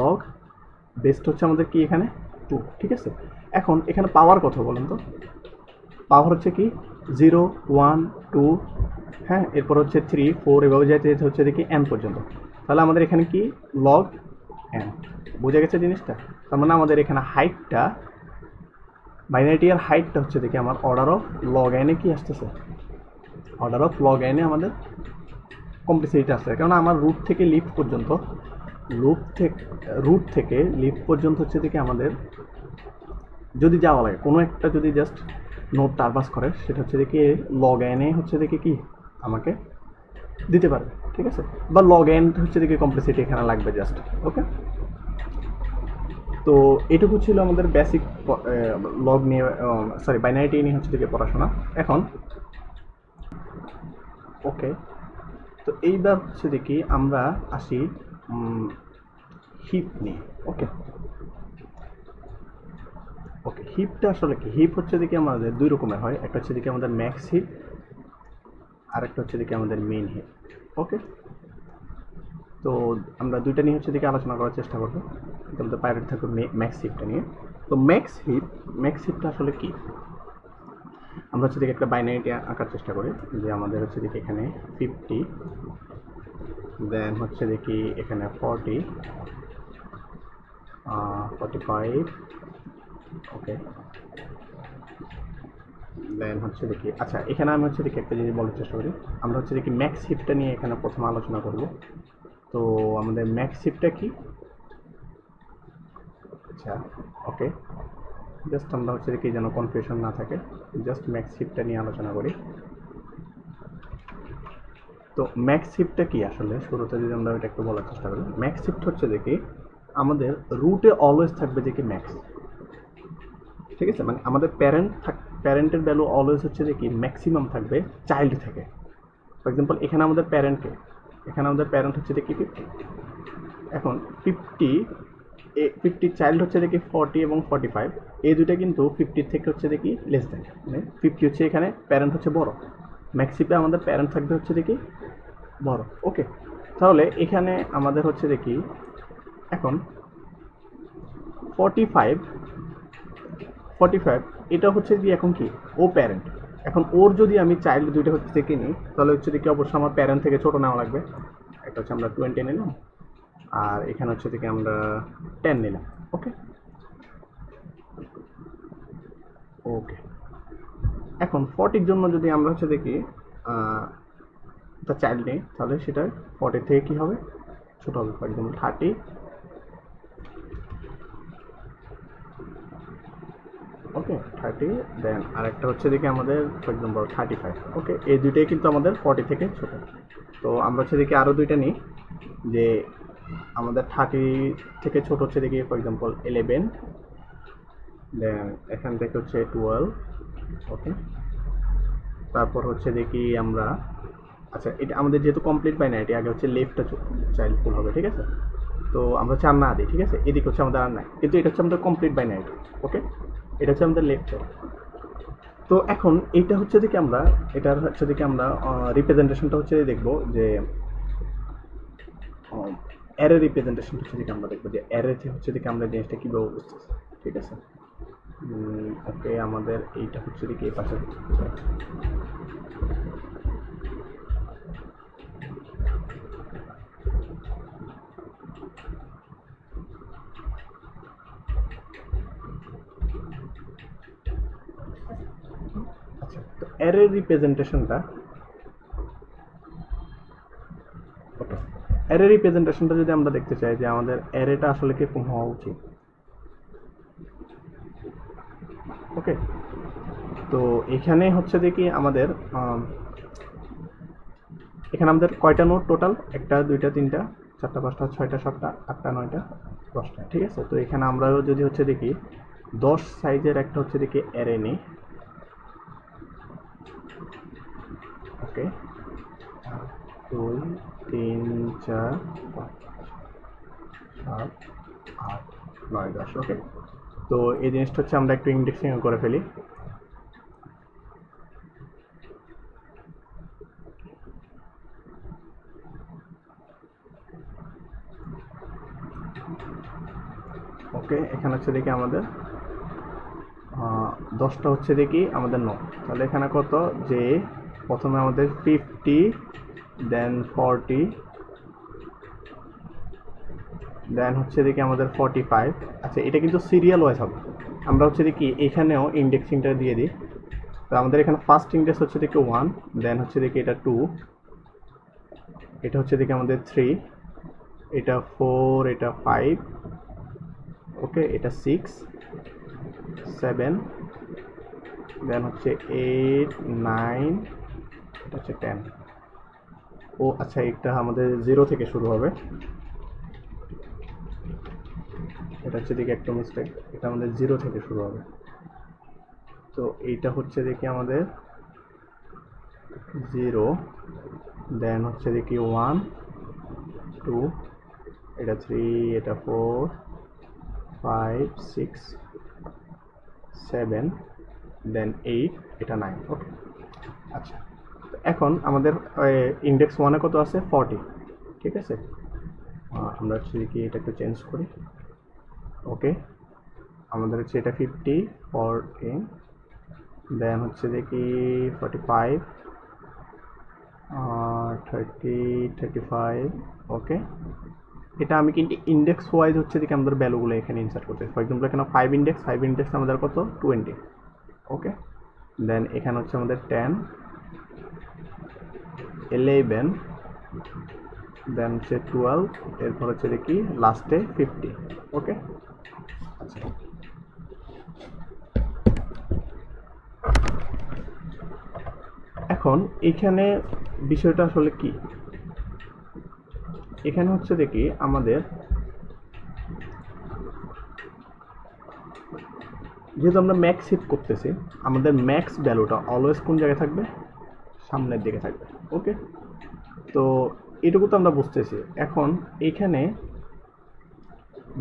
লগ বেসটা হচ্ছে আমাদের কি এখানে 2, ঠিক আছে। এখন এখানে পাওয়ার কথা বলেন তো, পাওয়ার হচ্ছে কি 0 1 2, হ্যাঁ, এরপর হচ্ছে 3 4, এভাবে যেতে যেতে হচ্ছে দেখি n পর্যন্ত। তাহলে আমাদের এখানে কি লগ n, বোঝা গেছে জিনিসটা। তার মানে আমাদের এখানে হাইটটা, বাইনারিটি এর হাইটটা হচ্ছে দেখি আমার অর্ডার অফ লগ n এ কি আসতেছে, অর্ডার অফ লগ n এ আমাদের কমপ্লিসিটি আসছে। কারণ আমার রুট থেকে লিফট পর্যন্ত, রুট থেকে লিফট পর্যন্ত হচ্ছে দেখি আমাদের যদি যাওয়া লাগে, কোনো একটা যদি জাস্ট নোট টারপাস করে, সেটা হচ্ছে দেখি লগ n এ হচ্ছে দেখি কি আমাকে দিতে পারবে, ঠিক আছে। বা লগ n হচ্ছে দেখি কমপ্লিসিটি এখানে লাগবে জাস্ট, ওকে। তো এটুকু ছিল আমাদের বেসিক লগ নিয়ে, সরি বাইনারিটি নিয়ে হচ্ছে দেখি পড়াশোনা। এখন ওকে, তো এইবার হচ্ছে দেখি আমরা আসি হিপ নিয়ে, ওকে। ওকে, হিপটা আসলে কি, হিপ হচ্ছে দেখি আমাদের দুই রকমের হয়, একটা হচ্ছে দেখি আমাদের ম্যাক্স হিপ, আর একটা হচ্ছে দেখি আমাদের মেইন হিপ, ওকে। তো আমরা দুইটা নিয়ে হচ্ছে দেখি আলোচনা করার চেষ্টা করবো। আমাদের প্রায়োরিটি থাকবে ম্যাক্স হিপটা নিয়ে। তো ম্যাক্স হিপটা আসলে কি, আমরা হচ্ছে দেখি একটা বাইনারিটি আঁকার চেষ্টা করি, যে আমাদের হচ্ছে দেখি এখানে 50, দেন হচ্ছে দেখি এখানে 40 45, ওকে। দেন হচ্ছে দেখি, আচ্ছা এখানে আমি হচ্ছে দেখি একটা জিনিস বলার চেষ্টা করি, আমরা হচ্ছে দেখি ম্যাক্স হিপটা নিয়ে এখানে প্রথমে আলোচনা করব। তো আমাদের ম্যাক্স হিপটা কি, আচ্ছা ওকে, জাস্ট আমরা হচ্ছে দেখি যেন কনফিউশন না থাকে, জাস্ট ম্যাক্স হিপটা নিয়ে আলোচনা করি। তো ম্যাক্স হিপটা কি আসলে, শুরুতে যদি আমরা এটা একটু বলার চেষ্টা করি, ম্যাক্স হিপ হচ্ছে দেখি আমাদের রুটে অলওয়েজ থাকবে দেখি ম্যাক্স, ঠিক আছে। মানে আমাদের প্যারেন্টের ভ্যালু অলওয়েজ হচ্ছে দেখি ম্যাক্সিমাম থাকবে চাইল্ড থেকে। ফর এক্সাম্পল এখানে আমাদের প্যারেন্টকে, এখানে আমাদের প্যারেন্ট হচ্ছে দেখি 50, এখন 50 চাইল্ড হচ্ছে দেখি 40 এবং 45, এই দুটো কিন্তু 50 থেকে হচ্ছে দেখি লেস দেন, মানে 50 হচ্ছে এখানে প্যারেন্ট হচ্ছে বড়, ম্যাক্সিপে আমাদের প্যারেন্ট থাকবে হচ্ছে দেখি বড়, ওকে। তাহলে এখানে আমাদের হচ্ছে দেখি এখন 45 এটা হচ্ছে কি এখন কি ও প্যারেন্ট, এখন ওর যদি আমি চাইল্ড দুইটা হচ্ছে থেকে নিই, তাহলে হচ্ছে দেখি অবশ্যই আমার প্যারেন্ট থেকে ছোট নেওয়া লাগবে। একটা হচ্ছে আমরা 20 নিলাম, আর এখানে হচ্ছে দেখি আমরা 10 নিলাম, ওকে। ওকে, এখন 40 জন্য যদি আমরা হচ্ছে দেখি একটা চাইল্ড নেই, তাহলে সেটা 40 থেকে কি হবে ছোট হবে, ফর এক্সাম্পল 30, ওকে 30, দেন আরেকটা হচ্ছে দেখি আমাদের ফর এক্সাম্পল 35, ওকে। এই দুইটাই কিন্তু আমাদের 40 থেকে ছোট। তো আমরা হচ্ছে দেখি আরও দুইটা নিই, যে আমাদের 30 থেকে ছোট হচ্ছে দেখি ফর এক্সাম্পল 11, দেন এখান থেকে হচ্ছে 12, ওকে। তারপর হচ্ছে দেখি আমরা, আচ্ছা এটা আমাদের যেহেতু কমপ্লিট বাইনারিটি, আগে হচ্ছে লেফটটা চাইল্ড ফুল হবে, ঠিক আছে। তো আমরা 4 না দিই, ঠিক আছে, এদিকে হচ্ছে আমাদের আর নাই, কিন্তু এটা হচ্ছে আমাদের কমপ্লিট বাইনারিটি, ওকে। এটা হচ্ছে আমাদের লেফট চাইল্ড। তো এখন এইটা হচ্ছে দেখি আমরা, এটার হচ্ছে দেখি আমরা রিপ্রেজেন্টেশনটা হচ্ছে দেখব যে অ্যারে রিপ্রেজেন্টেশন হচ্ছে দেখি আমরা দেখবো যে অ্যারে হচ্ছে দেখি আমরা জিনিসটা কীভাবে বুঝতেছি। ঠিক আছে, ওকে, আমাদের এইটা হচ্ছে দেখি এই পাশে। আচ্ছা, তো অ্যারে রিপ্রেজেন্টেশনটা, ওকে, অ্যারে রিপ্রেজেন্টেশনটা যদি আমরা দেখতে চাই যে আমাদের অ্যারেটা আসলে কিরকম হওয়া উচিত। ওকে, তো এখানে হচ্ছে দেখি আমাদের এখানে আমাদের কয়টা নোট টোটাল, একটা দুইটা তিনটা চারটা পাঁচটা ছয়টা সাতটা আটটা নয়টা দশটা। ঠিক আছে, তো এখানে আমরাও যদি হচ্ছে দেখি 10 সাইজের একটা হচ্ছে দেখি অ্যারে নিই। ওকে, 2 3 4 5 7 8 9 10। ওকে, তো এই জিনিসটা হচ্ছে আমরা একটু ইন্ডেক্সিং করে ফেলি। ওকে, এখানে হচ্ছে দেখি আমাদের 10টা হচ্ছে দেখি আমাদের নো। তাহলে এখানে কত, যে প্রথমে আমাদের 50, দেন 40, দেন হচ্ছে দেখি আমাদের 45। আচ্ছা, এটা কিন্তু সিরিয়াল ওয়াইজ হবে। আমরা হচ্ছে দেখি এখানেও ইন্ডেক্সিংটা দিয়ে দিই। তো আমাদের এখানে ফার্স্ট ইন্ডেক্স হচ্ছে দেখি 1, দেন হচ্ছে দেখি এটা 2, এটা হচ্ছে দেখি আমাদের 3, এটা 4, এটা 5, ওকে, এটা 6, 7, দেন হচ্ছে 8, 9, এটা হচ্ছে 10। ও আচ্ছা, এটা আমাদের 0 থেকে শুরু হবে, এটা হচ্ছে দেখি একটা মিস্টেক, এটা আমাদের 0 থেকে শুরু হবে। তো এইটা হচ্ছে দেখি আমাদের 0, দেন হচ্ছে দেখি 1, 2, এটা 3, এটা 4, 5, 6, 7, দেন 8, এটা 9। ওকে, আচ্ছা, এখন আমাদের ইন্ডেক্স 1-এ কত আছে, 40। ঠিক আছে, আমরা হচ্ছে কি এটা একটু চেঞ্জ করি। ওকে, আমাদের হচ্ছে এটা 50, 14, দেন হচ্ছে দেখি 45, 30, 35। ওকে, এটা আমি কিন্তু ইন্ডেক্স ওয়াইজ হচ্ছে দেখি আমাদের ভ্যালুগুলো এখানে ইনসার্ট করতে। ফর এক্সাম্পল এখানে 5 ইন্ডেক্স আমাদের কত, 20। ওকে, দেন এখানে হচ্ছে আমাদের 10, 11, দেন হচ্ছে 12, এরপর হচ্ছে দেখি লাস্টে 50। ওকে, আচ্ছা, এখন এখানে বিষয়টা আসলে কি, এখানে হচ্ছে দেখি আমাদের যেহেতু আমরা ম্যাক্স হিট করতেছি, আমাদের ম্যাক্স ভ্যালুটা অলওয়েজ কোন জায়গায় থাকবে, সামনের দিকে থাকবে। ওকে, তো এটুকু তো আমরা বুঝতেছি। এখন এখানে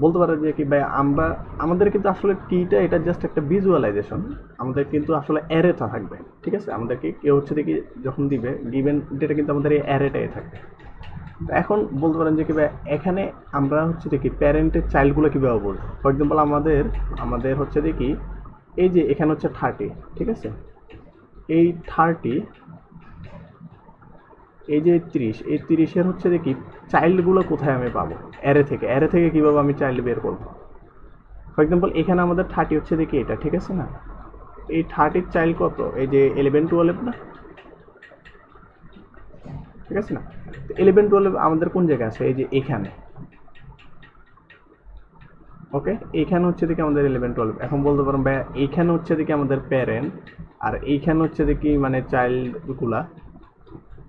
বলতে পারে যে কি ভাই, আমরা আমাদের কিন্তু আসলে টিটা এটা জাস্ট একটা ভিজুয়ালাইজেশন, আমাদের কিন্তু আসলে অ্যারেটা থাকবে। ঠিক আছে, আমাদেরকে কেউ হচ্ছে দেখি যখন দিবে গিভেন ডেটা কিন্তু আমাদের এই অ্যারেটাই থাকবে। এখন বলতে পারেন যে কি ভাই, এখানে আমরা হচ্ছে দেখি প্যারেন্টের চাইল্ডগুলো কীভাবে বলবো। ফর এক্সাম্পল আমাদের হচ্ছে দেখি এই যে এখানে হচ্ছে 30। ঠিক আছে, এই 30, এই যে 30, এই 30-এর হচ্ছে দেখি চাইল্ডগুলো কোথায় আমি পাবো, অ্যারে থেকে কীভাবে আমি চাইল্ড বের করবো। ফর এক্সাম্পল এখানে আমাদের 30 হচ্ছে দেখি এটা, ঠিক আছে না, এই 30-র চাইল্ড কত, এই যে 11, 12 না, ঠিক আছে না। তো 11, 12 আমাদের কোন জায়গায় আছে, এই যে এখানে। ওকে, এইখানে হচ্ছে দেখি আমাদের 11, 12। এখন বলতে পারেন ভাই, এইখানে হচ্ছে দেখি আমাদের প্যারেন্ট, আর এইখানে হচ্ছে দেখি মানে চাইল্ডগুলা,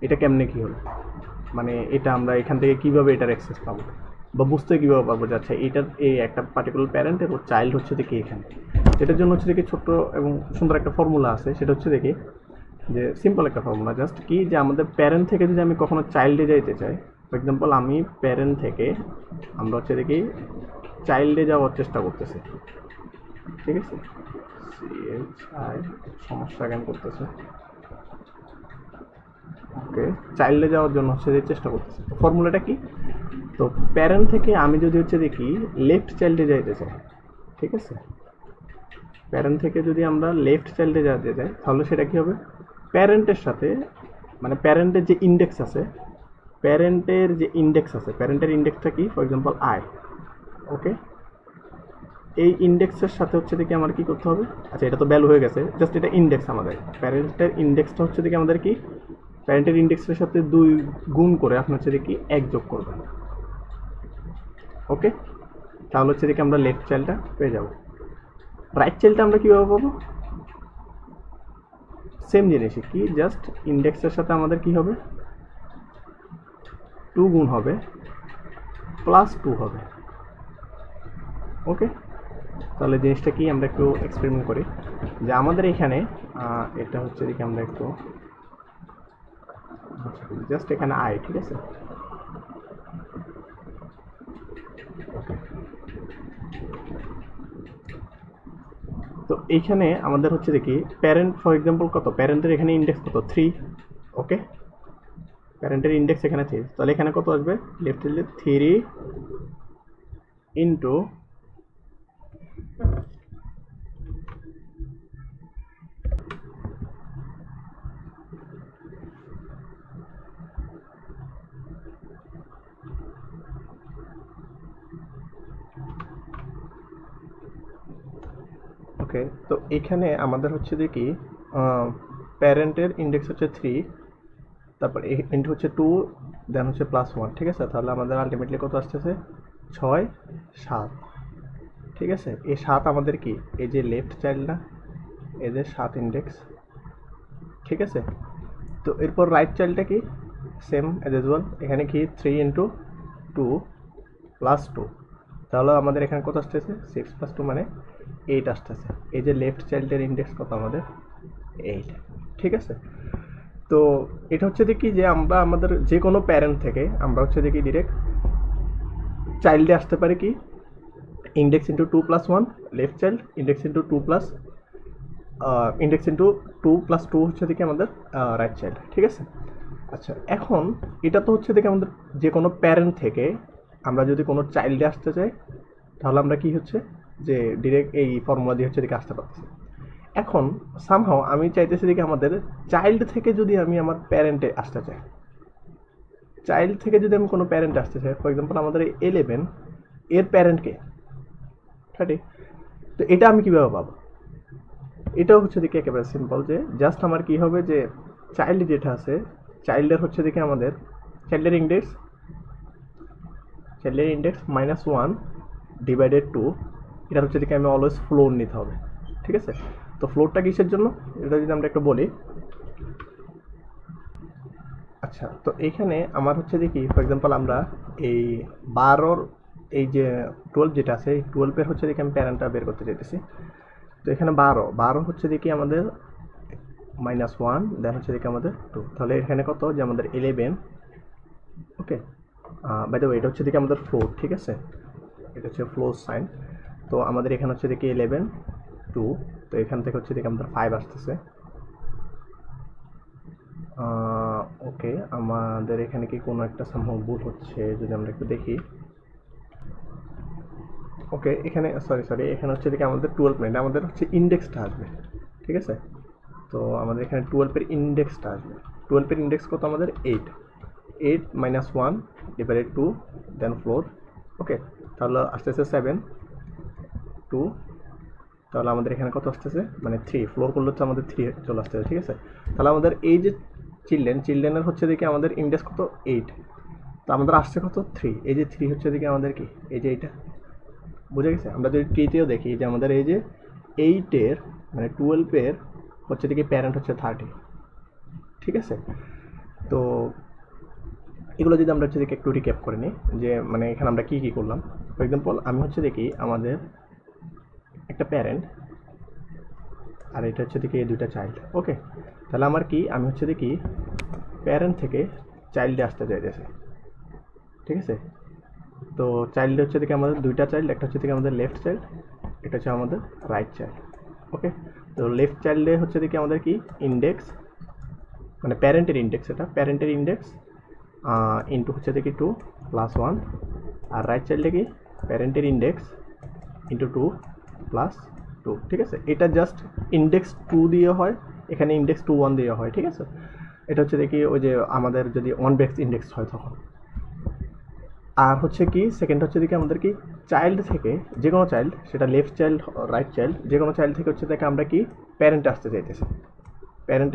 এটা কেমনে কি হলো, মানে এটা আমরা এখান থেকে কিভাবে এটার অ্যাক্সেস পাবো বা বুঝতে কীভাবে পারবো যে আচ্ছা এইটার এই একটা পার্টিকুলার প্যারেন্টের ও চাইল্ড হচ্ছে দেখি এখানে। এটার জন্য হচ্ছে দেখি ছোট্ট এবং সুন্দর একটা ফর্মুলা আছে, সেটা হচ্ছে দেখি যে সিম্পল একটা ফর্মুলা, জাস্ট কি যে আমাদের প্যারেন্ট থেকে যদি আমি কখনো চাইল্ডে যাইতে চাই, ফর এক্সাম্পল আমি প্যারেন্ট থেকে আমরা হচ্ছে দেখি চাইল্ডে যাওয়ার চেষ্টা করতেছি। ঠিক আছে, CHI সমস্যা কেন করতেছে। ওকে, চাইল্ডে যাওয়ার জন্য হচ্ছে যে চেষ্টা করতেছে। তো ফর্মুলাটা কি? তো প্যারেন্ট থেকে আমি যদি হচ্ছে দেখি লেফট চাইল্ডে যাইতে চাই, ঠিক আছে, প্যারেন্ট থেকে যদি আমরা লেফট চাইল্ডে যেতে চাই তাহলে সেটা কি হবে, প্যারেন্টের সাথে মানে প্যারেন্টের যে ইন্ডেক্স আছে, প্যারেন্টের ইন্ডেক্সটা কি, ফর এক্সাম্পল আই। ওকে, এই ইন্ডেক্সের সাথে হচ্ছে দেখি আমার কি করতে হবে, আচ্ছা এটা তো ভ্যালু হয়ে গেছে, জাস্ট এটা ইন্ডেক্স আমাদের প্যারেন্টের ইন্ডেক্সটা হচ্ছে দেখি আমাদের কি, প্যারেন্টের ইন্ডেক্সের সাথে 2 গুণ করে আপনি হচ্ছে দেখি 1 যোগ করবেন। ওকে, তাহলে হচ্ছে দেখি আমরা লেফট চাইল্ডটা পেয়ে যাব। রাইট চাইল্ডটা আমরা কীভাবে পাবো, সেম জিনিসই কি, জাস্ট ইন্ডেক্সের সাথে আমাদের কি হবে, 2 গুণ হবে প্লাস 2 হবে। ওকে, তাহলে জিনিসটা কি আমরা একটু এক্সপেরিমেন্ট করি, যে আমাদের এখানে এটা হচ্ছে দেখি আমরা একটু জাস্ট এখানে আই, ঠিক আছে, তো এইখানে আমাদের হচ্ছে দেখি প্যারেন্ট ফর এক্সাম্পল কত, প্যারেন্টের এখানে ইন্ডেক্স কত 3। ওকে, প্যারেন্টের ইন্ডেক্স এখানে 3, তাহলে এখানে কত আসবে, লেফট চাইল্ডে 3 ইন্টু ওকে, তো এখানে আমাদের হচ্ছে দেখি প্যারেন্টের ইন্ডেক্স হচ্ছে 3, তারপর ইন্টু হচ্ছে 2, দেন হচ্ছে +1, ঠিক আছে, তাহলে আমাদের আলটিমেটলি কত আসতেছে 6 7, ঠিক আছে। এই 7 আমাদের কি, এই যে লেফট চাইল্ড না, এদের 7 ইন্ডেক্স, ঠিক আছে। তো এরপর রাইট চাইল্ডটা কি, সেম অ্যাজ ইউজুয়াল, এখানে কি 3 ইন্টু 2 প্লাস 2, তাহলে আমাদের এখানে কত আসতেছে 6 + 2 মানে 8 আসতেছে। এই যে লেফট চাইল্ডের ইন্ডেক্স কত আমাদের 8, ঠিক আছে। তো এটা হচ্ছে দেখি যে আমরা আমাদের যে কোনো প্যারেন্ট থেকে আমরা হচ্ছে দেখি ডিরেক্ট চাইল্ডে আসতে পারি কি, index into 2 + 1, left child index into 2 plus index into 2 + 2 হচ্ছে দেখি আমাদের রাইট চাইল্ড, ঠিক আছে। আচ্ছা, এখন এটা তো হচ্ছে দেখি আমাদের যে কোনো প্যারেন্ট থেকে আমরা যদি কোনো চাইল্ডে আসতে চাই তাহলে আমরা কি হচ্ছে যে ডিরেক্ট এই ফর্মুলা দিয়ে হচ্ছে দেখে আসতে পারতেছি। এখন সামহাও আমি চাইতেছি দেখি আমাদের চাইল্ড থেকে যদি আমি আমার প্যারেন্টে আসতে চাই, চাইল্ড থেকে যদি আমি কোনো প্যারেন্টে আসতে চাই, ফর এক্সাম্পল আমাদের এই 11 এর প্যারেন্টকে 30, তো এটা আমি কীভাবে পাবো, এটাও হচ্ছে দেখি একেবারে সিম্পল, যে জাস্ট আমার কি হবে যে চাইল্ড যেটা আছে, চাইল্ডের হচ্ছে দেখি আমাদের চাইল্ডের ইন্ডেক্স -1 ডিভাইডেড 2, এটা হচ্ছে দেখি আমি অলওয়েজ ফ্লোর নিতে হবে, ঠিক আছে। তো ফ্লোরটা কিসের জন্য, এটা যদি আমরা একটু বলি, আচ্ছা, তো এইখানে আমার হচ্ছে দেখি ফর এক্সাম্পল আমরা এই 12 এই যে 12 যেটা আছে, এই 12-এর হচ্ছে দেখি আমি প্যারেন্টটা বের করতে চাইতেছি। তো এখানে 12 হচ্ছে দেখি আমাদের -1, দেন হচ্ছে দেখি আমাদের 2, তাহলে এখানে কত যে আমাদের 11। ওকে, বাই দ্য ওয়ে এটা হচ্ছে দেখি আমাদের ফ্লোর, ঠিক আছে, এটা হচ্ছে ফ্লোর সাইন। তো আমাদের এখানে হচ্ছে দেখি 11 2, তো এখান থেকে হচ্ছে দেখি আমাদের 5 আসতেছে। ওকে, আমাদের এখানে কি কোনো একটা সম্ভব ভুল হচ্ছে, যদি আমরা একটু দেখি। ওকে, এখানে সরি এখানে হচ্ছে দেখি আমাদের 12 মিনিট আমাদের হচ্ছে ইন্ডেক্সটা আসবে, ঠিক আছে। তো আমাদের এখানে 12-এর ইন্ডেক্সটা আসবে, 12-এর ইন্ডেক্স কত আমাদের 8 -1 ডিভাইডেড 2 দেন ফ্লোর। ওকে, তাহলে আসতেছে 7 2, তাহলে আমাদের এখানে কত আসতেছে মানে 3, ফ্লোর করলে হচ্ছে আমাদের 3 চলে আসতেছে, ঠিক আছে। তাহলে আমাদের এই যে চিলড্রেনের হচ্ছে দেখি আমাদের ইন্ডেক্স কত 8, তো আমাদের আসছে কত 3, এই যে 3 হচ্ছে দেখি আমাদের কি, এই যে এইটা বুঝে গেছে। আমরা যদি ট্রিতেও দেখি যে আমাদের এই যে 8-এর মানে 12-এর হচ্ছে দেখি প্যারেন্ট হচ্ছে 30, ঠিক আছে। তো এগুলো যদি আমরা হচ্ছে দেখি একটু রিক্যাপ করে নিই, যে মানে এখানে আমরা কী কী করলাম। ফর এক্সাম্পল আমি হচ্ছে দেখি আমাদের একটা প্যারেন্ট আর এটা হচ্ছে দেখি এই দুইটা চাইল্ড। ওকে, তাহলে আমার কি, আমি হচ্ছে দেখি প্যারেন্ট থেকে চাইল্ডে আসতে চাইতেছে, ঠিক আছে। তো চাইল্ড হচ্ছে দেখি আমাদের দুইটা চাইল্ড, একটা হচ্ছে দেখি আমাদের লেফট চাইল্ড, এটা হচ্ছে আমাদের রাইট চাইল্ড। ওকে, তো লেফট চাইল্ডে হচ্ছে দেখি আমাদের কি ইন্ডেক্স, মানে প্যারেন্টের ইন্ডেক্স, এটা প্যারেন্টের ইন্ডেক্স ইন্টু হচ্ছে দেখি 2 প্লাস 1, আর রাইট চাইল্ডে কি প্যারেন্টের ইন্ডেক্স ইন্টু 2 প্লাস 2। ঠিক আছে, এটা জাস্ট ইন্ডেক্স 2 দিয়ে হয়, এখানে ইন্ডেক্স 2 1 দিয়ে হয়। ঠিক আছে, এটা হচ্ছে দেখি ওই যে আমাদের যদি 1 বেস ইন্ডেক্স হয় তখন। আর হচ্ছে কি সেকেন্ড হচ্ছে দেখি আমাদের কি চাইল্ড থেকে যে কোনো চাইল্ড, সেটা লেফট চাইল্ড রাইট চাইল্ড, যে কোনো চাইল্ড থেকে হচ্ছে দেখে আমরা কি প্যারেন্ট আসতে চাইতেছি, প্যারেন্ট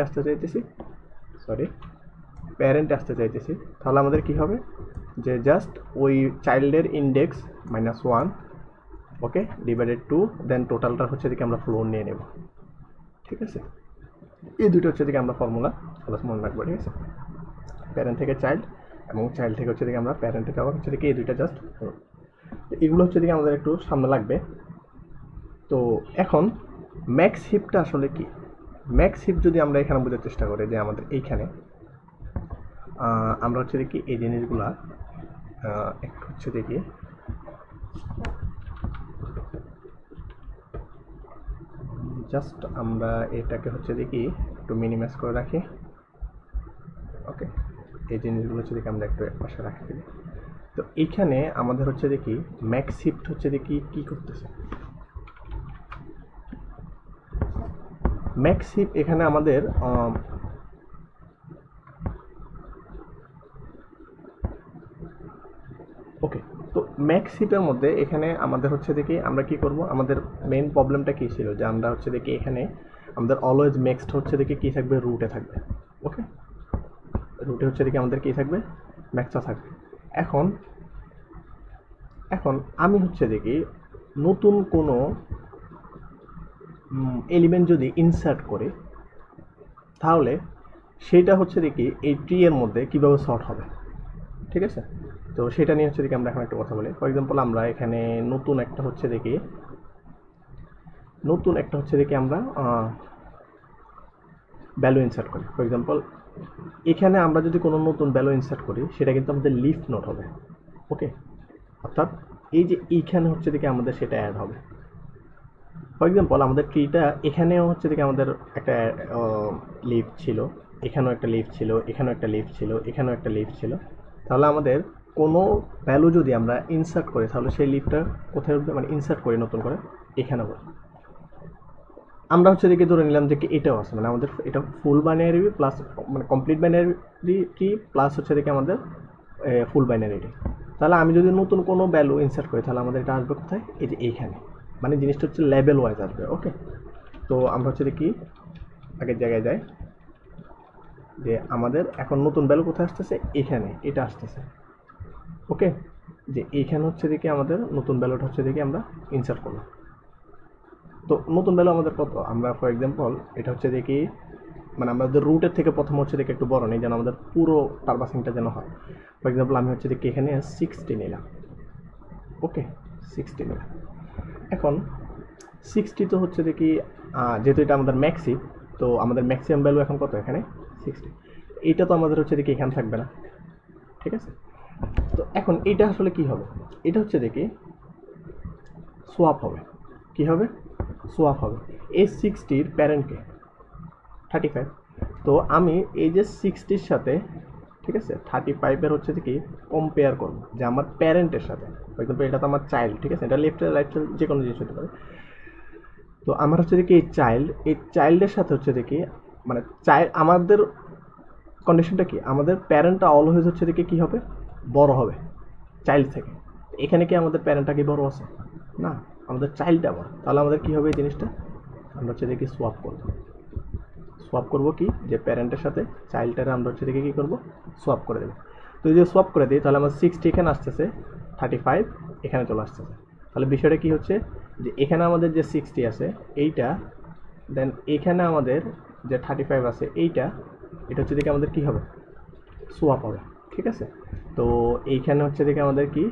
আসতে চাইতেছি, তাহলে আমাদের কি হবে যে জাস্ট ওই চাইল্ডের ইন্ডেক্স -1, ওকে, ডিভাইডেড 2, দেন টোটালটা হচ্ছে দিকে আমরা ফ্লোর নিয়ে নেব। ঠিক আছে, এই দুটো হচ্ছে দিকে আমরা ফর্মুলা প্লাস মনে রাখবো। ঠিক আছে, প্যারেন্ট থেকে চাইল্ড এবং চাইল্ড থেকে হচ্ছে দিকে আমরা প্যারেন্টে যাওয়া হচ্ছে দিকে এই দুইটা জাস্ট, এগুলো হচ্ছে দিকে আমাদের একটু সামনে লাগবে। তো এখন ম্যাক্স হিপটা আসলে কি? ম্যাক্স হিপ যদি আমরা এখানে বোঝার চেষ্টা করি যে আমাদের এইখানে আমরা হচ্ছে দেখি এই জিনিসগুলা একটু হচ্ছে দেখি জাস্ট আমরা এটাকে হচ্ছে দেখি একটু মিনিমাইজ করে রাখি। ওকে, এই জিনিসগুলো হচ্ছে দেখি আমরা একটু পাশে রাখি দিই। তো এইখানে আমাদের হচ্ছে দেখি ম্যাক্স শিফট হচ্ছে দেখি কি করতেছে, ম্যাক্স শিফট এখানে আমাদের ওকে, তো ম্যাক্স হিপের মধ্যে এখানে আমাদের হচ্ছে দেখি আমরা কি করব, আমাদের মেইন প্রবলেমটা কি ছিল যে আমরা হচ্ছে দেখি এখানে আমাদের অলওয়েজ ম্যাক্সড হচ্ছে দেখি কি থাকবে, রুটে থাকবে। ওকে, রুটে হচ্ছে দেখি আমাদের কি থাকবে, ম্যাক্সটা থাকবে। এখন এখন আমি হচ্ছে দেখি নতুন কোনো এলিমেন্ট যদি ইনসার্ট করি তাহলে সেটা হচ্ছে দেখি এই ট্রি এর মধ্যে কীভাবে সর্ট হবে। ঠিক আছে, তো সেটা নিয়ে হচ্ছে দেখি আমরা এখন একটা কথা বলি। ফর এক্সাম্পল আমরা এখানে নতুন একটা হচ্ছে দেখি আমরা ভ্যালু ইনসার্ট করি। ফর এক্সাম্পল এখানে আমরা যদি কোনো নতুন ভ্যালু ইনসার্ট করি সেটা কিন্তু আমাদের লিফ নোড হবে। ওকে, অর্থাৎ এই যে এইখানে হচ্ছে দেখি আমাদের সেটা অ্যাড হবে। ফর এক্সাম্পল আমাদের ট্রিটা এখানেও হচ্ছে দেখি আমাদের একটা লিফ ছিল, এখানেও একটা লিফ ছিল, এখানেও একটা লিফ ছিল, এখানেও একটা লিফ ছিল। তাহলে আমাদের কোনো ভ্যালু যদি আমরা ইনসার্ট করি তাহলে সেই লিফটা কোথায় উঠবে, মানে ইনসার্ট করি নতুন করে এখানে বলি। আমরা হচ্ছে দেখি ধরে নিলাম যে কি এটাও আছে, মানে আমাদের এটা ফুল বাইনারি প্লাস মানে কমপ্লিট বাইনারি ট্রি প্লাস হচ্ছে দেখি আমাদের ফুল বাইনারি ট্রি। তাহলে আমি যদি নতুন কোনো ভ্যালু ইনসার্ট করি তাহলে আমাদের এটা আসবে কোথায়, এই যে এইখানে, মানে জিনিসটা হচ্ছে লেভেল ওয়াইজ আসবে। ওকে, তো আমরা হচ্ছে দেখি আগের জায়গায় যাই যে আমাদের এখন নতুন ভ্যালু কোথায় আসতেছে, এখানে এটা আসতেছে। ওকে, যে এইখানে হচ্ছে দেখি আমাদের নতুন ভ্যালুটা হচ্ছে দেখি আমরা ইনসার্ট করলাম। তো নতুন ভ্যালু আমাদের কত, আমরা ফর এক্সাম্পল এটা হচ্ছে দেখি মানে আমাদের রুটের থেকে প্রথম হচ্ছে দেখি একটু বড় নেই যেন আমাদের পুরো পারপাসিংটা যেন হয়। ফর এক্সাম্পল আমি হচ্ছে দেখি এখানে 60 নিলাম। ওকে, 60 নিলাম। এখন 60 তো হচ্ছে দেখি যেহেতু এটা আমাদের ম্যাক্সি, তো আমাদের ম্যাক্সিমাম ভ্যালু এখন কত, এখানে 60। এইটা তো আমাদের হচ্ছে দেখি এখানে থাকবে না। ঠিক আছে, তো এখন এইটা আসলে কি হবে, এটা হচ্ছে দেখি সোয়াপ হবে। কি হবে, সোয়াপ হবে। এই 60-র প্যারেন্টকে 35, তো আমি এই যে 60-র সাথে ঠিক আছে 35-এর হচ্ছে কি কম্পেয়ার করব যে আমার প্যারেন্টের সাথে। ফর এক্সাম্পল এটা তো আমার চাইল্ড, ঠিক আছে, এটা লেফট রাইট যে কোনো জিনিস হতে পারে। তো আমার হচ্ছে দেখি এই চাইল্ডের সাথে হচ্ছে দেখি মানে আমাদের কন্ডিশনটা কি, আমাদের প্যারেন্টটা অলওয়েজ হচ্ছে দেখি কী হবে, বড় হবে চাইল্ড থেকে। এখানে কি আমাদের প্যারেন্টটা কি বড় আছে না, আমাদের চাইল্ডটা বড়। তাহলে আমাদের কি হবে এই জিনিসটা, আমরা হচ্ছে দেখি সোয়াপ করব কি যে প্যারেন্টের সাথে চাইল্ডটারে আমরা হচ্ছে দেখি কী করবো, সোয়াপ করে দেবো। তো যদি সোয়াপ করে দিই তাহলে আমার 60 এখানে আসতেছে, 35 এখানে চলে আসতেছে। তাহলে বিষয়টা কি হচ্ছে যে এখানে আমাদের যে 60 আছে এইটা, দেন এখানে আমাদের যে 35 আছে এইটা, এটা হচ্ছে দেখি আমাদের কি হবে, সোয়াপ হবে। ঠিক আছে, তো এইখানে হচ্ছে দেখি আমাদের কি,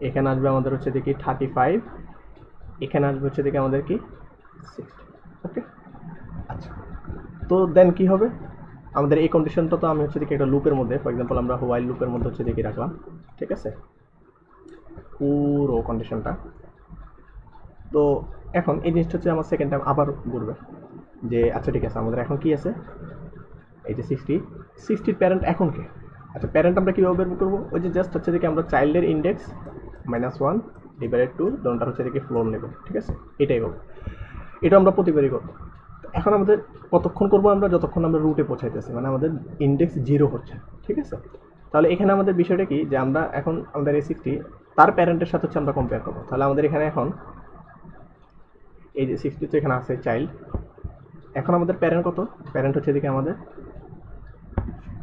এখানে আসবে আমাদের হচ্ছে দেখি 35, এখানে আসবে হচ্ছে দেখি আমাদের কি 60। ওকে, আচ্ছা, তো দেন কি হবে আমাদের এই কন্ডিশনটা, তো আমি হচ্ছে দেখি একটা লুপের মধ্যে, ফর এক্সাম্পল আমরা হোয়াইল লুপের মধ্যে হচ্ছে দেখি রাখলাম। ঠিক আছে, পুরো কন্ডিশনটা তো এখন এই জিনিসটা হচ্ছে আমার সেকেন্ড টাইম আবার ঘুরবে যে আচ্ছা ঠিক আছে আমাদের এখন কি আছে, এই যে 60 প্যারেন্ট এখন কে। আচ্ছা প্যারেন্ট আমরা কীভাবে বের করবো, ওই যে জাস্ট হচ্ছে দেখি আমরা চাইল্ডের ইন্ডেক্স -1 ডিভাইডেড 2 দনটার হচ্ছে দেখি ফ্লোর নেব, ঠিক আছে, এটাই করবো, এটা আমরা প্রতিবারই করবো। এখন আমাদের কতক্ষণ করবো আমরা, যতক্ষণ আমরা রুটে পৌঁছাইতেছি, মানে আমাদের ইন্ডেক্স 0 হচ্ছে, ঠিক আছে। তাহলে এখানে আমাদের বিষয়টা কি, যে আমরা এখন আমাদের এই 60 তার প্যারেন্টের সাথে হচ্ছে আমরা কম্পেয়ার করবো। তাহলে আমাদের এখানে এখন এই যে 60 তো এখানে আছে চাইল্ড, এখন আমাদের প্যারেন্ট কত, প্যারেন্ট হচ্ছে এদিকে আমাদের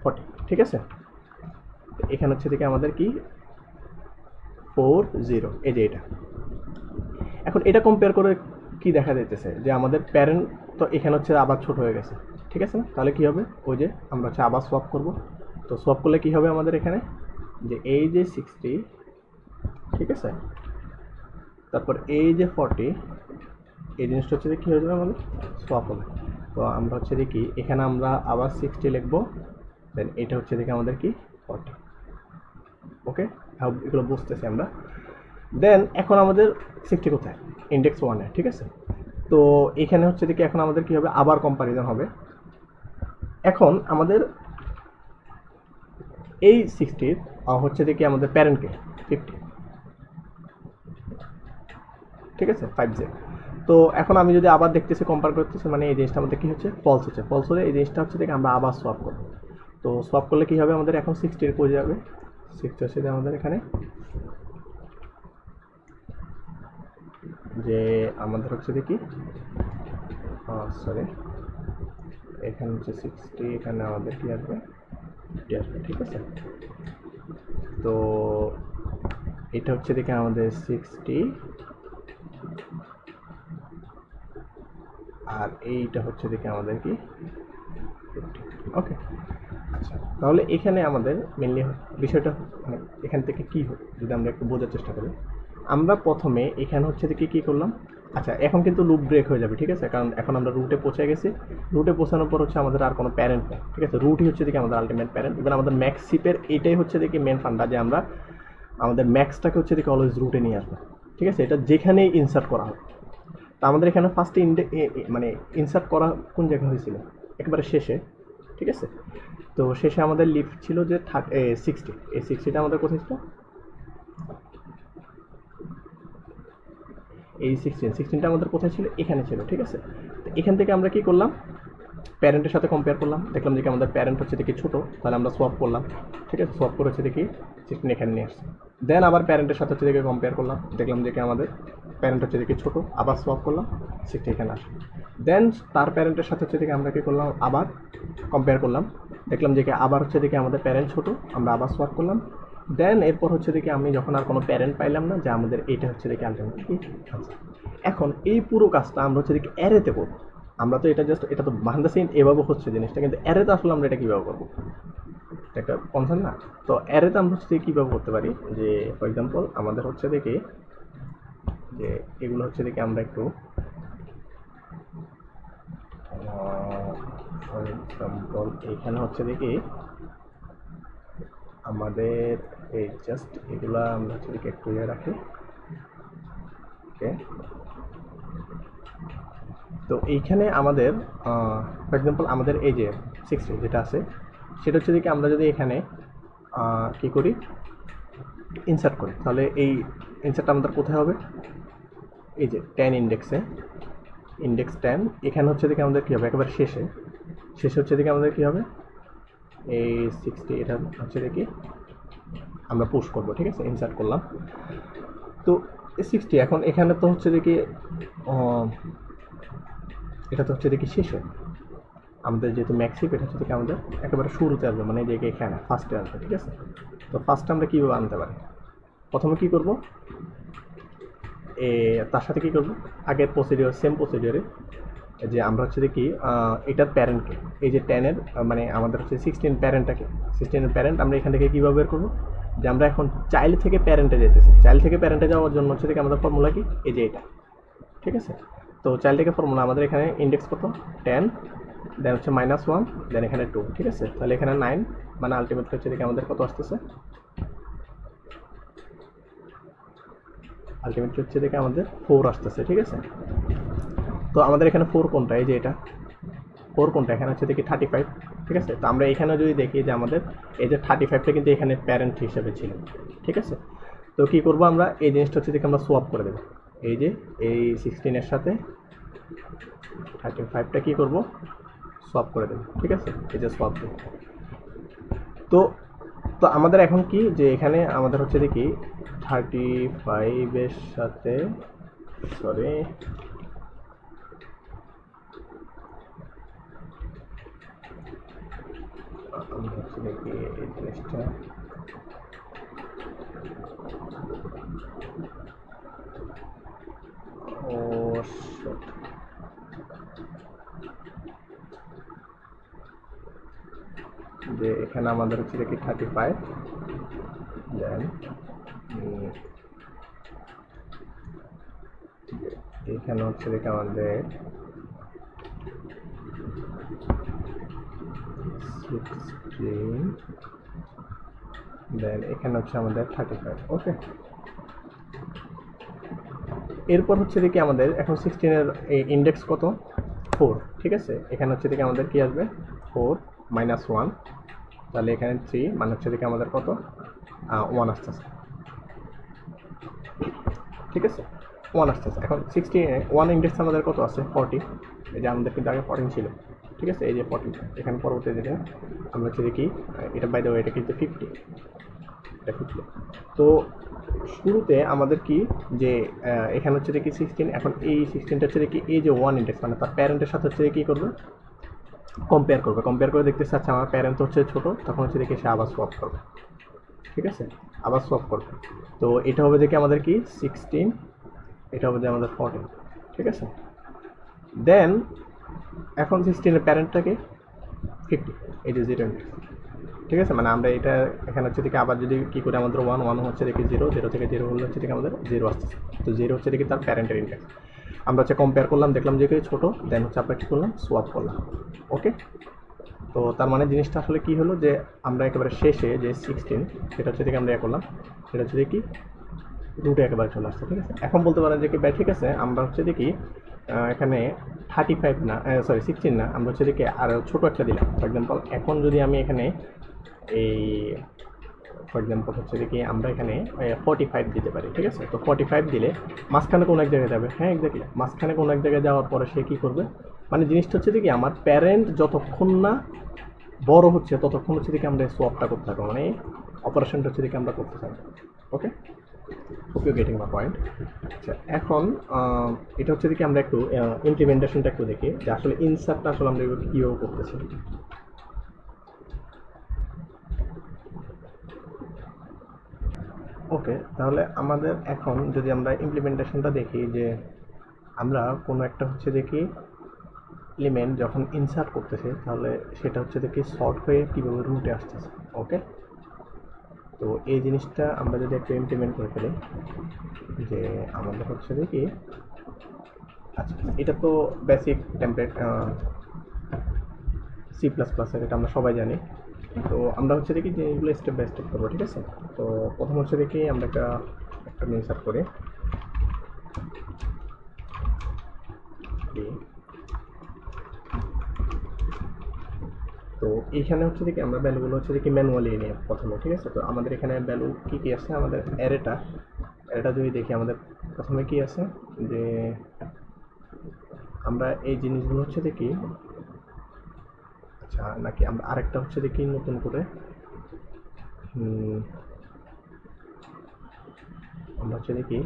40, ঠিক আছে। এখানে হচ্ছে এদিকে আমাদের কি 40, এই যে এটা। এখন এটা কম্পেয়ার করে কি দেখা যাইতেছে, যে আমাদের প্যারেন্ট তো এখানে হচ্ছে আবার ছোট হয়ে গেছে, ঠিক আছে না। তাহলে কি হবে, ওই যে আমরা হচ্ছে আবার সোয়াপ করব। তো সোয়াপ করলে কি হবে আমাদের এখানে, যে এই যে 60, ঠিক আছে, তারপর এই যে 40, এই জিনিসটা হচ্ছে যে কী হয়ে যাবে আমাদের সোয়াপ হবে। তো আমরা হচ্ছে দেখি এখানে আমরা আবার 60 লিখবো, দেন এটা হচ্ছে দেখি আমাদের কি 40। ওকে, এগুলো বুঝতেছি আমরা। দেন এখন আমাদের 60 কোথায়, ইন্ডেক্স 1-এ, ঠিক আছে। তো এখানে হচ্ছে দেখি এখন আমাদের কি হবে, আবার কম্পারিজন হবে। এখন আমাদের এই 60 হচ্ছে দেখি আমাদের প্যারেন্টকে 50, ঠিক আছে, 50। তো এখন আমি যদি আবার দেখতেছি কম্পেয়ার করতেছি, মানে এই জিনিসটা আমাদের কি হচ্ছে ফলস হচ্ছে, ফলস হলে এই জিনিসটা হচ্ছে দেখি আমরা আবার সোয়াপ করব। তো সোয়াপ করলে কি হবে আমাদের এখন 60 এর পড়ে যাবে, 60 হচ্ছে আমাদের এখানে যে আমাদের হচ্ছে দেখি সরি, এখানে হচ্ছে 60, এখানে আমাদের কি আসবে 50 আসবে, ঠিক আছে। তো এটা হচ্ছে দেখি আমাদের 60 আর এইটা হচ্ছে দেখি আমাদের কি 50। ওকে, আচ্ছা তাহলে এখানে আমাদের মেনলি বিষয়টা মানে এখান থেকে কী হয় যদি আমরা একটু বোঝার চেষ্টা করি। আমরা প্রথমে এখানে হচ্ছে দেখি কী করলাম, আচ্ছা এখন কিন্তু লুপ ব্রেক হয়ে যাবে, ঠিক আছে, কারণ এখন আমরা রুটে পৌঁছে গেছি। রুটে পৌঁছানোর পর হচ্ছে আমাদের আর কোনো প্যারেন্ট নেই, ঠিক আছে, রুটই হচ্ছে দেখি আমাদের আলটিমেট প্যারেন্ট। ইভেন আমাদের ম্যাক্স শিপের এটাই হচ্ছে দেখি মেন ফান্ডা, যে আমরা আমাদের ম্যাক্সটাকে হচ্ছে দেখি অলওয়েজ রুটে নিয়ে আসবো, ঠিক আছে, এটা যেখানেই ইনসার্ট করা হবে। তা আমাদের এখানে ফার্স্টে মানে ইনসার্ট করা কোন জায়গায় হয়েছিল, একেবারে শেষে, ঠিক আছে। তো শেষে আমাদের লিফট ছিল যে 60, এই 60টা আমাদের কোথায় ছিল, এই 16টা আমাদের কোথায় ছিল, এখানে ছিল, ঠিক আছে। তো এখান থেকে আমরা কি করলাম, প্যারেন্টের সাথে কম্পেয়ার করলাম, দেখলাম যে আমাদের প্যারেন্ট হচ্ছে দেখি ছোটো, তাহলে আমরা সোয়াপ করলাম, ঠিক আছে, সোয়াপ করে হচ্ছে দেখি 16 এখানে নিয়ে আসছি। দেন আবার প্যারেন্টের সাথে হচ্ছে দেখি কম্পেয়ার করলাম, দেখলাম যে আমাদের প্যারেন্ট হচ্ছে দেখি ছোটো, আবার সোয়াপ করলাম, 60 এখানে আসে। দেন তার প্যারেন্টের সাথে হচ্ছে দেখি আমরা কি করলাম, আবার কম্পেয়ার করলাম, দেখলাম যে আবার হচ্ছে দেখি আমাদের প্যারেন্ট ছোটো, আমরা আবার সোয়াপ করলাম। দেন এরপর হচ্ছে দেখি আমি যখন আর কোনো প্যারেন্ট পাইলাম না, যে আমাদের এইটা হচ্ছে দেখি আলটিমেটলি আনসার। এখন এই পুরো কাজটা আমরা হচ্ছে দেখি অ্যারেতে করবো। আমরা তো এটা জাস্ট, এটা তো বাহান দ্য সিন এভাবে হচ্ছে জিনিসটা, কিন্তু অ্যারেতে আসলে আমরা এটা কীভাবে করবো, একটা কনসার্ন না। তো অ্যারেতে আমরা হচ্ছে কীভাবে করতে পারি, যে ফর এক্সাম্পল আমাদের হচ্ছে দেখি যে এগুলো হচ্ছে দেখি আমরা একটু ফর এক্সাম্পল এখানে হচ্ছে দেখি আমাদের এই জাস্ট এগুলো আমরা হচ্ছে দেখি একটু ইয়ে রাখি। ওকে, তো এইখানে আমাদের ফর এক্সাম্পল আমাদের এই যে 60 যেটা আছে, সেটা হচ্ছে দেখি আমরা যদি এখানে কী করি, ইনসার্ট করি, তাহলে এই ইনসার্টটা আমাদের কোথায় হবে, এই যে 10 ইন্ডেক্সে, ইন্ডেক্স 10, এখানে হচ্ছে দেখি আমাদের কী হবে, একেবারে শেষে, শেষে হচ্ছে দেখি আমাদের কী হবে, এই 60 এটা হচ্ছে দেখি আমরা পুশ করবো, ঠিক আছে, ইনসার্ট করলাম। তো 60 এখন এখানে তো হচ্ছে দেখি এটা তো হচ্ছে দেখি শেষে, আমাদের যেহেতু ম্যাক্সিপ এটা হচ্ছে দেখি আমাদের একেবারে শুরুতে আসবে, মানে যে এখানে ফার্স্টে আসবে, ঠিক আছে। তো ফার্স্টে আমরা কীভাবে আনতে পারি, প্রথমে কী করব, তার সাথে কী করব, আগের প্রসিডিওর সেম প্রসিডিওরে, যে আমরা হচ্ছে দেখি এটার প্যারেন্টকে, এই যে 10-এর মানে আমাদের হচ্ছে 16 প্যারেন্টটাকে, 16-এর প্যারেন্ট আমরা এখান থেকে কীভাবে বের করবো, যে আমরা এখন চাইল্ড থেকে প্যারেন্টে যেতেছি, চাইল্ড থেকে প্যারেন্টে যাওয়ার জন্য হচ্ছে দেখি আমাদের ফর্মুলা কি, এই যে এটা, ঠিক আছে। তো চাইল্ড থেকে ফর্মুলা আমাদের এখানে ইন্ডেক্স কত 10, দেন হচ্ছে -1, দেন এখানে 2, ঠিক আছে, তাহলে এখানে 9, মানে আলটিমেটলি হচ্ছে দেখি আমাদের কত আসতেছে আলটিমেটলি হচ্ছে দেখে আমাদের 4 আসতেছে, ঠিক আছে। তো আমাদের এখানে 4 কোনটা, এই যে এটা 4 কোনটা, এখানে হচ্ছে দেখি 35, ঠিক আছে। তো আমরা এখানেও যদি দেখি যে আমাদের এই যে 35টা কিন্তু এখানে প্যারেন্ট হিসেবে ছিল, ঠিক আছে। তো কি করব আমরা, এই জিনিসটা হচ্ছে দেখে আমরা সোয়াপ করে দেবো, এই যে এই 16 এর সাথে 35টা কি করব, সোয়াপ করে দেবো, ঠিক আছে। এই যে সোয়াপ দেবো। তো তো আমাদের এখন কি, যে এখানে আমাদের হচ্ছে দেখি 35 এর সাথে, সরি, আমি হচ্ছে দেখি এই জিনিসটা, ও shit, যে এখানে আমাদের হচ্ছে দেখি 35, দেন এখানে হচ্ছে দেখি আমাদের 16, দেন এখানে হচ্ছে আমাদের 35, ওকে। এরপর হচ্ছে দেখি আমাদের এখন 16 এর ইন্ডেক্স কত, 4, ঠিক আছে। এখানে হচ্ছে দেখি আমাদের কি আসবে, 4 - 1, তাহলে এখানে 3 মানে হচ্ছে দেখি আমাদের কত, 1 আসতেছে, ঠিক আছে, 1 আসতেছে। এখন 1 ইন্ডেক্স আমাদের কত আছে, 40, এই যে আমাদের কিন্তু আগে 14 ছিল, ঠিক আছে, এই যে 40, এখানে পরবর্তী যেটা আমরা হচ্ছে দেখি, এটা বাই দ্য ওয়ে এটা কিন্তু 50, এটা 50। তো শুরুতে আমাদের কি, যে এখানে হচ্ছে দেখি 16, এখন এই 16টা হচ্ছে দেখি এই যে 1 ইন্ডেক্স মানে তার প্যারেন্টের সাথে হচ্ছে কি করবে, কম্পেয়ার করবে, কম্পেয়ার করে দেখতে চাচ্ছে আমার প্যারেন্ট হচ্ছে ছোট, তখন হচ্ছে দেখি সে আবার সোয়াপ করবে, ঠিক আছে, আবার সোয়াপ করবে। তো এটা হবে দেখি আমাদের কি 16, এটা হবে যে আমাদের 14, ঠিক আছে। দেন এখন 16 এর প্যারেন্টটাকে 50, এই যে 0 ইন্ডেক্স, ঠিক আছে। মানে আমরা এটা এখানে হচ্ছে দেখি আবার যদি কি করে আমাদের 1 হচ্ছে দেখি 0, 0 থেকে 0 হলে হচ্ছে দেখি আমাদের 0 আসতেছে। তো 0 হচ্ছে দেখি তার প্যারেন্টের ইন্ডেক্স, আমরা হচ্ছে কম্পেয়ার করলাম, দেখলাম যে ছোটো, দেন হচ্ছে আমরা কী করলাম, সোয়াপ করলাম, ওকে। তো তার মানে জিনিসটা আসলে কি হলো, যে আমরা একেবারে শেষে যে 16 সেটা হচ্ছে দেখি আমরা করলাম, সেটা হচ্ছে দেখি রুটে একেবারে চলে আসছে, ঠিক আছে। এখন বলতে পারেন যে কি ভাই ঠিক আছে, আমরা হচ্ছে দেখি এখানে 35 না, সরি 16 না, আমরা হচ্ছে দেখি আর ছোটো একটা দিলাম। ফর এক্সাম্পল এখন যদি আমি এখানে এই, ফর এক্সাম্পল হচ্ছে দেখি আমরা এখানে 45 দিতে পারি, ঠিক আছে। তো 45 দিলে মাঝখানে কোনো এক জায়গায় যাবে, হ্যাঁ এক্স্যাক্টলি, মাঝখানে কোনো এক জায়গায় যাওয়ার পরে সে কী করবে, মানে জিনিসটা হচ্ছে দেখি আমার প্যারেন্ট যতক্ষণ না বড় হচ্ছে ততক্ষণ হচ্ছে দেখি আমরা সোয়াপটা করতে থাকবো, মানে অপারেশনটা হচ্ছে দেখি আমরা করতে থাকবো, okay. Hope you getting my point. আচ্ছা এখন এটা হচ্ছে দেখি আমরা একটু ইমপ্লিমেন্টেশনটা একটু দেখি, যে আসলে ইনসার্টটা আসলে আমরা কীভাবে করতেছি। ওকে, তাহলে আমাদের এখন যদি আমরা ইমপ্লিমেন্টেশনটা দেখি, যে আমরা কোনো একটা হচ্ছে দেখি এলিমেন্ট যখন ইনসার্ট করতেছে, তাহলে সেটা হচ্ছে দেখি শর্ট হয়ে কীভাবে রুটে আসতেছে, ওকে। তো এই জিনিসটা আমরা যদি একটু ইমপ্লিমেন্ট করে ফেলি, যে আমাদের হচ্ছে দেখি, আচ্ছা এটা তো বেসিক টেমপ্লেট C++-এর, এটা আমরা সবাই জানি। তো আমরা হচ্ছে দেখি যে এগুলো স্টেপ বাই স্টেপ করবো, ঠিক আছে। তো প্রথম হচ্ছে দেখি আমরা একটা ইনসার্ট করি, তো এইখানে হচ্ছে দেখি আমরা ভ্যালুগুলো হচ্ছে দেখি ম্যানুয়ালি নিয়ে প্রথমে, ঠিক আছে। তো আমাদের এখানে ভ্যালু কী কী আছে, আমাদের অ্যারেটা যদি দেখি আমাদের প্রথমে কি আছে, যে আমরা এই জিনিসগুলো হচ্ছে দেখি, আচ্ছা নাকি আমরা আরেকটা হচ্ছে দেখি নতুন করে, আমরা হচ্ছে দেখি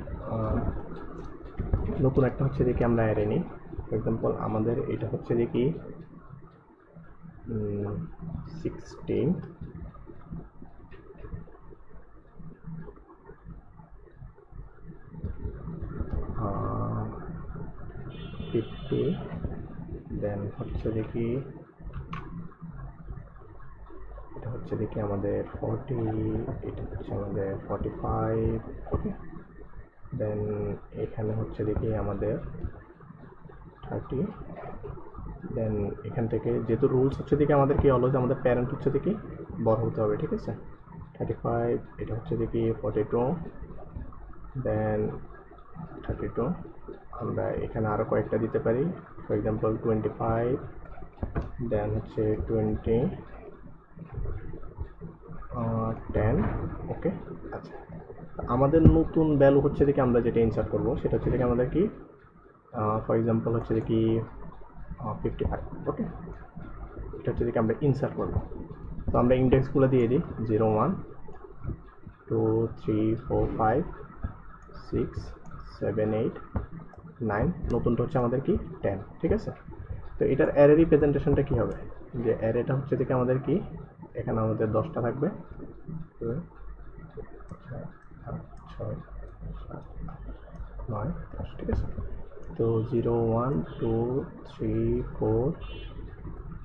নতুন একটা হচ্ছে দেখি আমরা অ্যারে নিই। ফর এক্সাম্পল আমাদের এটা হচ্ছে দেখি 16, দেন হচ্ছে দেখি এটা হচ্ছে দেখি আমাদের 40, এটা হচ্ছে আমাদের 45, ওকে। দেন এখানে হচ্ছে দেখি আমাদের 30, দেন এখান থেকে যেহেতু রুলস হচ্ছে দেখি আমাদের কি অলওয়েজ আমাদের প্যারেন্ট হচ্ছে দেখি বড় হতে হবে, ঠিক আছে। 35, এটা হচ্ছে দেখি 42, দেন 32, আমরা এখানে আরও কয়েকটা দিতে পারি, ফর এক্সাম্পল 25, দেন হচ্ছে 20, 10। ওকে, আচ্ছা, আমাদের নতুন ভ্যালু হচ্ছে দেখি আমরা যেটা ইনসার্ট করবো সেটা হচ্ছে দেখি আমাদের কি, ফর এক্সাম্পল হচ্ছে দেখি 55। ওকে, এটা হচ্ছে দেখি আমরা ইনসার্ট করবো। তো আমরা ইন্ডেক্সগুলো দিয়ে দিই 0, 1, 2, 3, 4, 5, 6, 7, 8, 9, নতুনটা হচ্ছে আমাদের কি 10। ঠিক আছে, তো এটার অ্যারে রিপ্রেজেন্টেশনটা কি হবে, যে অ্যারেটা হচ্ছে দেখি আমাদের কি, এখানে আমাদের 10টা থাকবে, 2, 4, 5, 6, 7, 9, 10। ঠিক আছে, তো 0, 1, 2, 3, 4,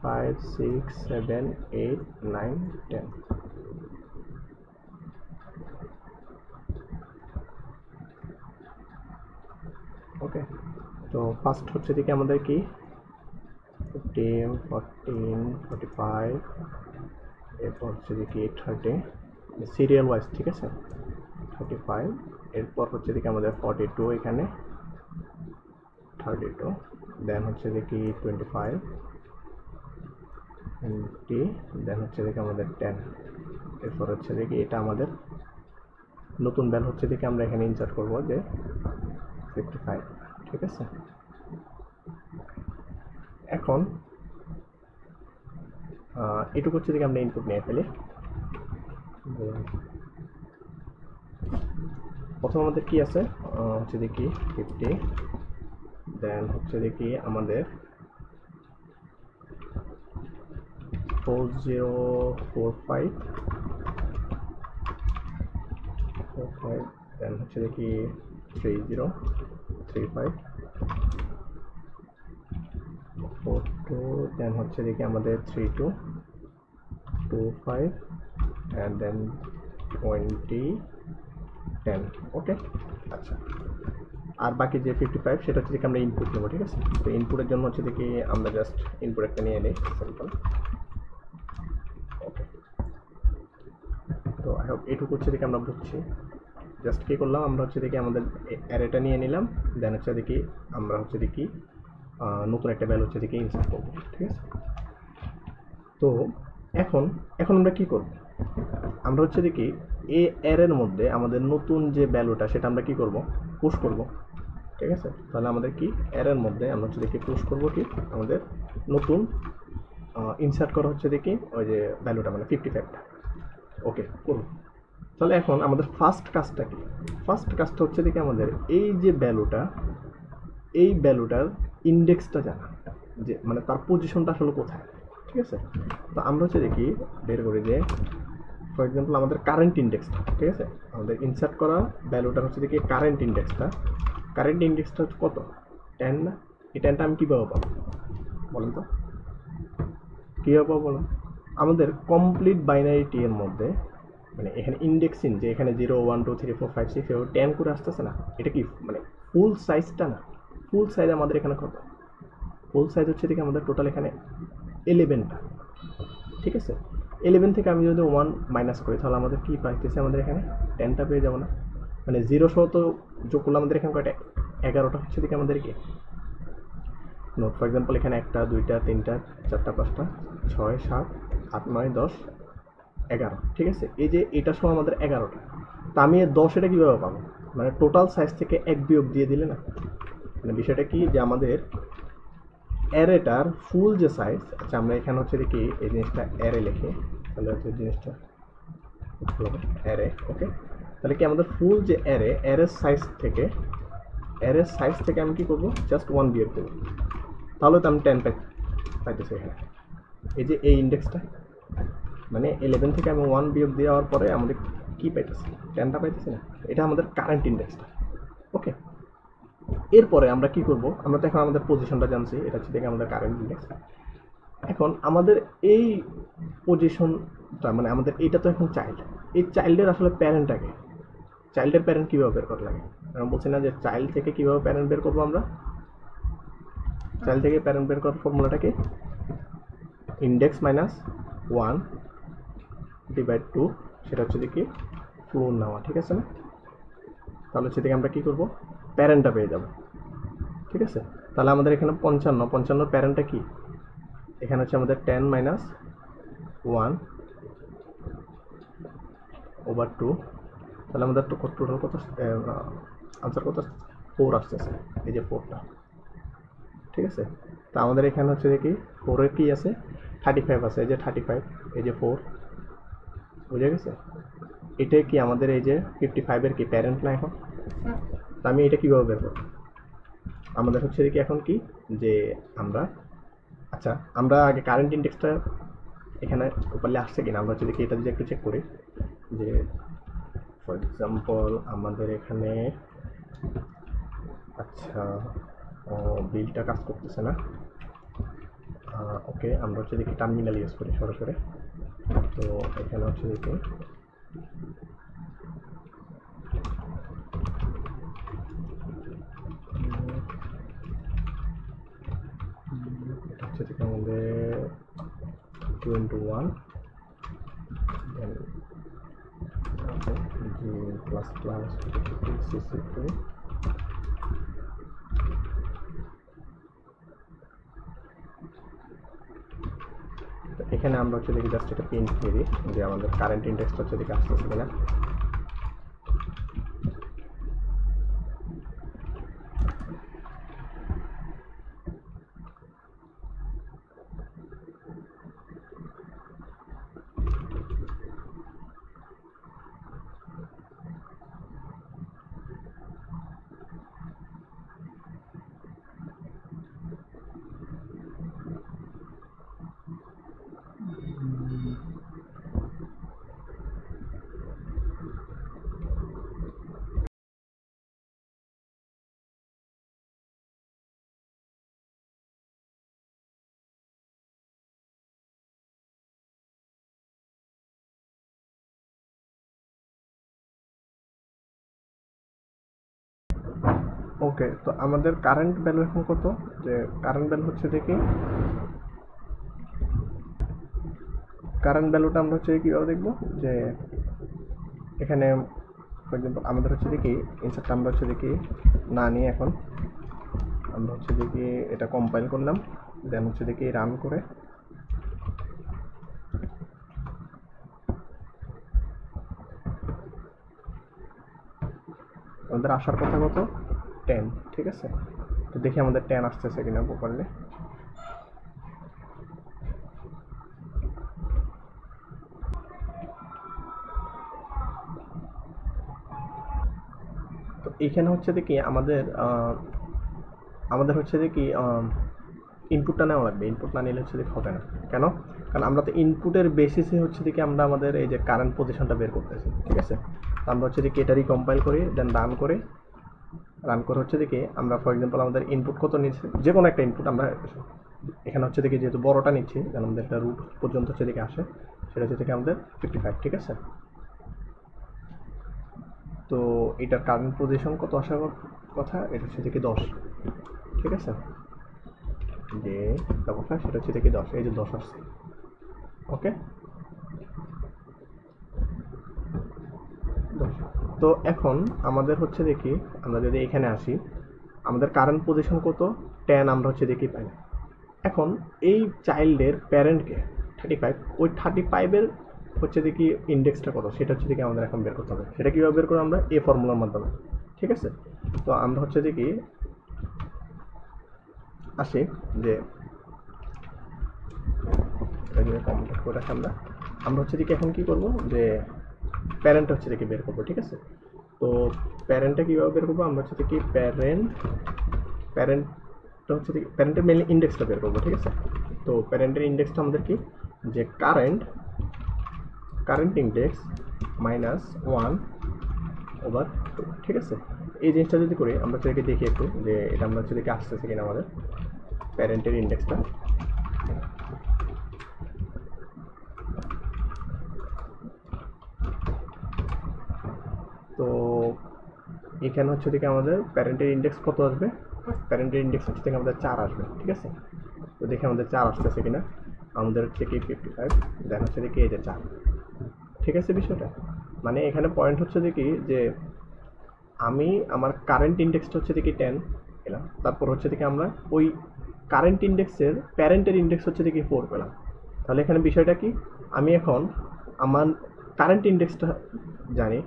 5, 6, 7, 8, 9, 10। ওকে, তো ফার্স্ট হচ্ছে দিকে আমাদের কি 15, 14, 45, এরপর হচ্ছে দিকে 30, সিরিয়াল ওয়াইজ। ঠিক আছে, 35, এরপর হচ্ছে দিকে আমাদের 42, এখানে 32, দেন হচ্ছে দেখি 25, 20, দেন হচ্ছে দেখি আমাদের 10, এরপর হচ্ছে দেখি এটা আমাদের নতুন ভ্যালু হচ্ছে দেখি আমরা এখানে ইনসার্ট করবো যে 55। ঠিক আছে, এখন এটুকু হচ্ছে দেখি আমরা ইনপুট নিয়ে ফেলি। প্রথম আমাদের কি আছে, হচ্ছে দেখি 50, দেন হচ্ছে দেখি আমাদের 4045, দেন হচ্ছে দেখি 3035, 42, দেন হচ্ছে দেখি আমাদের 3225, অ্যান্ড দেন 20, 10। ওকে, আচ্ছা, আর বাকি যে 55 সেটা হচ্ছে দেখি আমরা ইনপুট নেবো। ঠিক আছে, তো ইনপুটের জন্য হচ্ছে দেখি আমরা জাস্ট ইনপুট একটা নিয়ে নিই, সিম্পল। ওকে, তো আই হোপ এটুকু হচ্ছে দেখি আমরা বুঝছি। জাস্ট কী করলাম, আমরা হচ্ছে দেখি আমাদের অ্যারেটা নিয়ে নিলাম, দেন হচ্ছে দেখি আমরা হচ্ছে দেখি নতুন একটা ভ্যালু হচ্ছে দেখি ইনসার্ট করবো। ঠিক আছে, তো এখন এখন আমরা কি করব, আমরা হচ্ছে দেখি এই অ্যারের মধ্যে আমাদের নতুন যে ভ্যালুটা সেটা আমরা কি করব, পুশ করব। ঠিক আছে, তাহলে আমাদের কি অ্যারের মধ্যে আমরা হচ্ছে দেখি পুশ করব কি আমাদের নতুন ইনসার্ট করা হচ্ছে দেখি ওই যে ভ্যালুটা মানে 55টা। ওকে, করুন। তাহলে এখন আমাদের ফার্স্ট কাজটা কি, ফার্স্ট কাজটা হচ্ছে দেখি আমাদের এই যে ভ্যালুটা, এই ভ্যালুটার ইন্ডেক্সটা জানা, যে মানে তার পজিশনটা আসলে কোথায়। ঠিক আছে, তো আমরা হচ্ছে দেখি বের করি যে ফর এক্সাম্পল আমাদের কারেন্ট ইন্ডেক্সটা। ঠিক আছে, আমাদের ইনসার্ট করা ভ্যালুটা হচ্ছে দেখি কারেন্ট ইন্ডেক্সটা হচ্ছে কত, 10 না? এই 10টা আমি কীভাবে পাবো বলেন তো, কীভাবে পাবো বলেন? আমাদের কমপ্লিট বাইনারিটি এর মধ্যে মানে এখানে ইন্ডেক্সিং যে এখানে 0, 1, 2, 3, 4, 5, 6 এভাবে 10 করে আসতেছে না, এটা কি মানে ফুল সাইজটা না? ফুল সাইজ আমাদের এখানে কত, ফুল সাইজ হচ্ছে দেখি আমাদের টোটাল এখানে 11টা। ঠিক আছে, 11 থেকে আমি যদি 1 মাইনাস করি তাহলে আমাদের কী পাইতেছে, আমাদের এখানে 10টা পেয়ে যাবো না? মানে 0 সহ তো যোগ করলে আমাদের এখানে কয়টা, 11টা হচ্ছে দেখি আমাদের কি নোট। ফর এক্সাম্পল এখানে 1টা 2টা 3টা 4টা 5টা 6 7 8 9 10 11। ঠিক আছে, এই যে এটা সহ আমাদের 11টা। তা আমি 10 এটা কীভাবে পাবো, মানে টোটাল সাইজ থেকে 1 বিয়োগ দিয়ে দিলে না? মানে বিষয়টা কি যে আমাদের অ্যারেটার ফুল যে সাইজ, আচ্ছা আমরা এখানে হচ্ছে দেখি এই জিনিসটা অ্যারে লিখে, তাহলে হচ্ছে জিনিসটা অ্যারে। ওকে, তাহলে কি আমাদের ফুল যে অ্যারের সাইজ থেকে আমি কি করবো, জাস্ট 1 বিয়োগ দেবো, তাহলে তো আমি 10 পাইতেছি এখানে। এই যে এই ইন্ডেক্সটা মানে 11 থেকে আমি 1 বিয়োগ দেওয়ার পরে আমাদের কি পাইতেছি, 10টা পাইতেছি না? এটা আমাদের কারেন্ট ইন্ডেক্সটা। ওকে, এরপরে আমরা কি করব, আমরা তো এখন আমাদের পজিশনটা জানছি, এটা হচ্ছে দেখে আমাদের কারেন্ট ইন্ডেক্স। এখন আমাদের এই পজিশনটা মানে আমাদের এটা তো এখন চাইল্ড, এই চাইল্ডের আসলে প্যারেন্টটাকে, চাইল্ডের প্যারেন্ট কীভাবে বের করা লাগে? আমি বলছি না যে চাইল্ড থেকে কীভাবে প্যারেন্ট বের করবো আমরা, চাইল্ড থেকে প্যারেন্ট বের করার ফর্মুলাটা কি, ইন্ডেক্স মাইনাস 1 ডিভাইড 2, সেটা হচ্ছে দেখি ফ্লোর নেওয়া। ঠিক আছে না? তাহলে হচ্ছে দেখি আমরা কী করবো, প্যারেন্টটা পেয়ে যাব, ঠিক আছে। তাহলে আমাদের এখানে 55 প্যারেন্টটা কি, এখানে হচ্ছে আমাদের 10 মাইনাস 1 ওভার 2, তাহলে আমাদের টোটাল কত আনসার কত 4 আসতেছে, এই যে 4টা, ঠিক আছে। তো আমাদের এখানে হচ্ছে দেখি 4-এর কি আছে 35 আছে, এই যে 35, এই যে 4, বুঝে গেছে। এটাই কি আমাদের এই যে 55-এর কি প্যারেন্ট না এখন? তো আমি এটা কীভাবে বের করব? আমাদের হচ্ছে দেখি এখন কি যে আমরা, আচ্ছা আমরা আগে কারেন্ট ইন্ডেক্সটা এখানে উপরে আসছে কিনা আমরা হচ্ছে দেখি এটা যদি একটু চেক করি, যে ফর এক্সাম্পল আমাদের এখানে, আচ্ছা বিলটা কাজ করতেছে না, ওকে আমরা হচ্ছে দেখি টার্মিনাল ইউজ করি সরাসরি। তো এখানে হচ্ছে দেখি এটা হচ্ছে দেখি আমাদের 2 × 1 দেন জি প্লাস প্লাস CC2, এখানে আমরা হচ্ছে দেখি জাস্ট এটা প্রিন্ট দিয়ে দিই যে আমাদের কারেন্ট ইন্ডেক্সটা হচ্ছে দেখি আসতেছে কিনা। ওকে, তো আমাদের কারেন্ট ভ্যালু এখন কত, যে কারেন্ট ভ্যালু হচ্ছে দেখি, কারেন্ট ভ্যালুটা আমরা হচ্ছে কীভাবে দেখব, যে এখানে ফর এক্সাম্পল আমাদের হচ্ছে দেখি ইনসার্টটা আমরা হচ্ছে দেখি না নিয়ে এখন আমরা হচ্ছে দেখি এটা কম্পাইল করলাম, দেন হচ্ছে দেখি রান করে আমাদের আসার কথা কত 10, ঠিক আছে। তো দেখি আমাদের 10 আসতেছে কিনা প্রপারলি। তো এইখানে হচ্ছে দেখি আমাদের আমাদের হচ্ছে দেখি ইনপুটটা নেওয়া লাগবে, ইনপুট না নিলে হচ্ছে দেখি হবে না। কেন? কারণ আমরা তো ইনপুটের বেসিসে হচ্ছে দেখি আমরা আমাদের এই যে কারেন্ট পজিশনটা বের করতেছি, ঠিক আছে। তো আমরা হচ্ছে দেখি এটারই কম্পাইল করি, দেন রান করে হচ্ছে দেখি আমরা ফর এক্সাম্পল আমাদের ইনপুট কত নিচ্ছে, যে কোনো একটা ইনপুট আমরা এখানে হচ্ছে দেখি যেহেতু বড়টা নিচ্ছি, যেন আমাদের একটা রুট পর্যন্ত হচ্ছে দেখি আসে, সেটা হচ্ছে দেখি আমাদের 55, ঠিক আছে। তো এটার কারেন্ট পজিশন কত আসার কথা, এটা হচ্ছে দেখি 10, ঠিক আছে। যে ব্যবস্থা সেটা হচ্ছে দেখি 10, এই যে 10 আসছে, ওকে। তো এখন আমাদের হচ্ছে দেখি আমরা যদি এখানে আসি, আমাদের কারেন্ট পজিশন কত 10, আমরা হচ্ছে দেখি পাই। এখন এই চাইল্ডের প্যারেন্টকে 35, ওই 35-এর হচ্ছে দেখি ইন্ডেক্সটা কত সেটা হচ্ছে দেখি আমাদের এখন বের করতে হবে। সেটা কীভাবে বের করবো আমরা এই ফর্মুলার মাধ্যমে, ঠিক আছে। তো আমরা হচ্ছে দেখি আসি যে কমপ্লিট করে রাখি আমরা হচ্ছে দেখি এখন কি করব, যে প্যারেন্টটা হচ্ছে দেখি বের করবো, ঠিক আছে। তো প্যারেন্টটা কীভাবে বের করবো, আমরা হচ্ছে দেখি প্যারেন্টটা হচ্ছে দেখি প্যারেন্টের মেনলি ইন্ডেক্সটা বের করবো, ঠিক আছে। তো প্যারেন্টের ইন্ডেক্সটা আমাদের কি, যে কারেন্ট ইন্ডেক্স মাইনাস 1/2, ঠিক আছে। এই জিনিসটা যদি করি আমরা হচ্ছে দেখি একটু যে এটা আমরা হচ্ছে দেখি আসতেছে কিনা আমাদের প্যারেন্টের ইন্ডেক্সটা। তো এখানে হচ্ছে দেখি আমাদের প্যারেন্টের ইন্ডেক্স কত আসবে, প্যারেন্টের ইন্ডেক্স হচ্ছে থেকে আমাদের 4 আসবে, ঠিক আছে। তো দেখি আমাদের 4 আসতেছে কিনা, আমাদের হচ্ছে কি 55, দেন হচ্ছে দেখি এই যে 4, ঠিক আছে। বিষয়টা মানে এখানে পয়েন্ট হচ্ছে দেখি যে আমি আমার কারেন্ট ইন্ডেক্সটা হচ্ছে দেখি 10 পেলাম, তারপর হচ্ছে দেখি আমরা ওই কারেন্ট ইন্ডেক্সের প্যারেন্টের ইন্ডেক্স হচ্ছে দেখি 4 পেলাম। তাহলে এখানে বিষয়টা কি, আমি এখন আমার কারেন্ট ইন্ডেক্সটা জানি,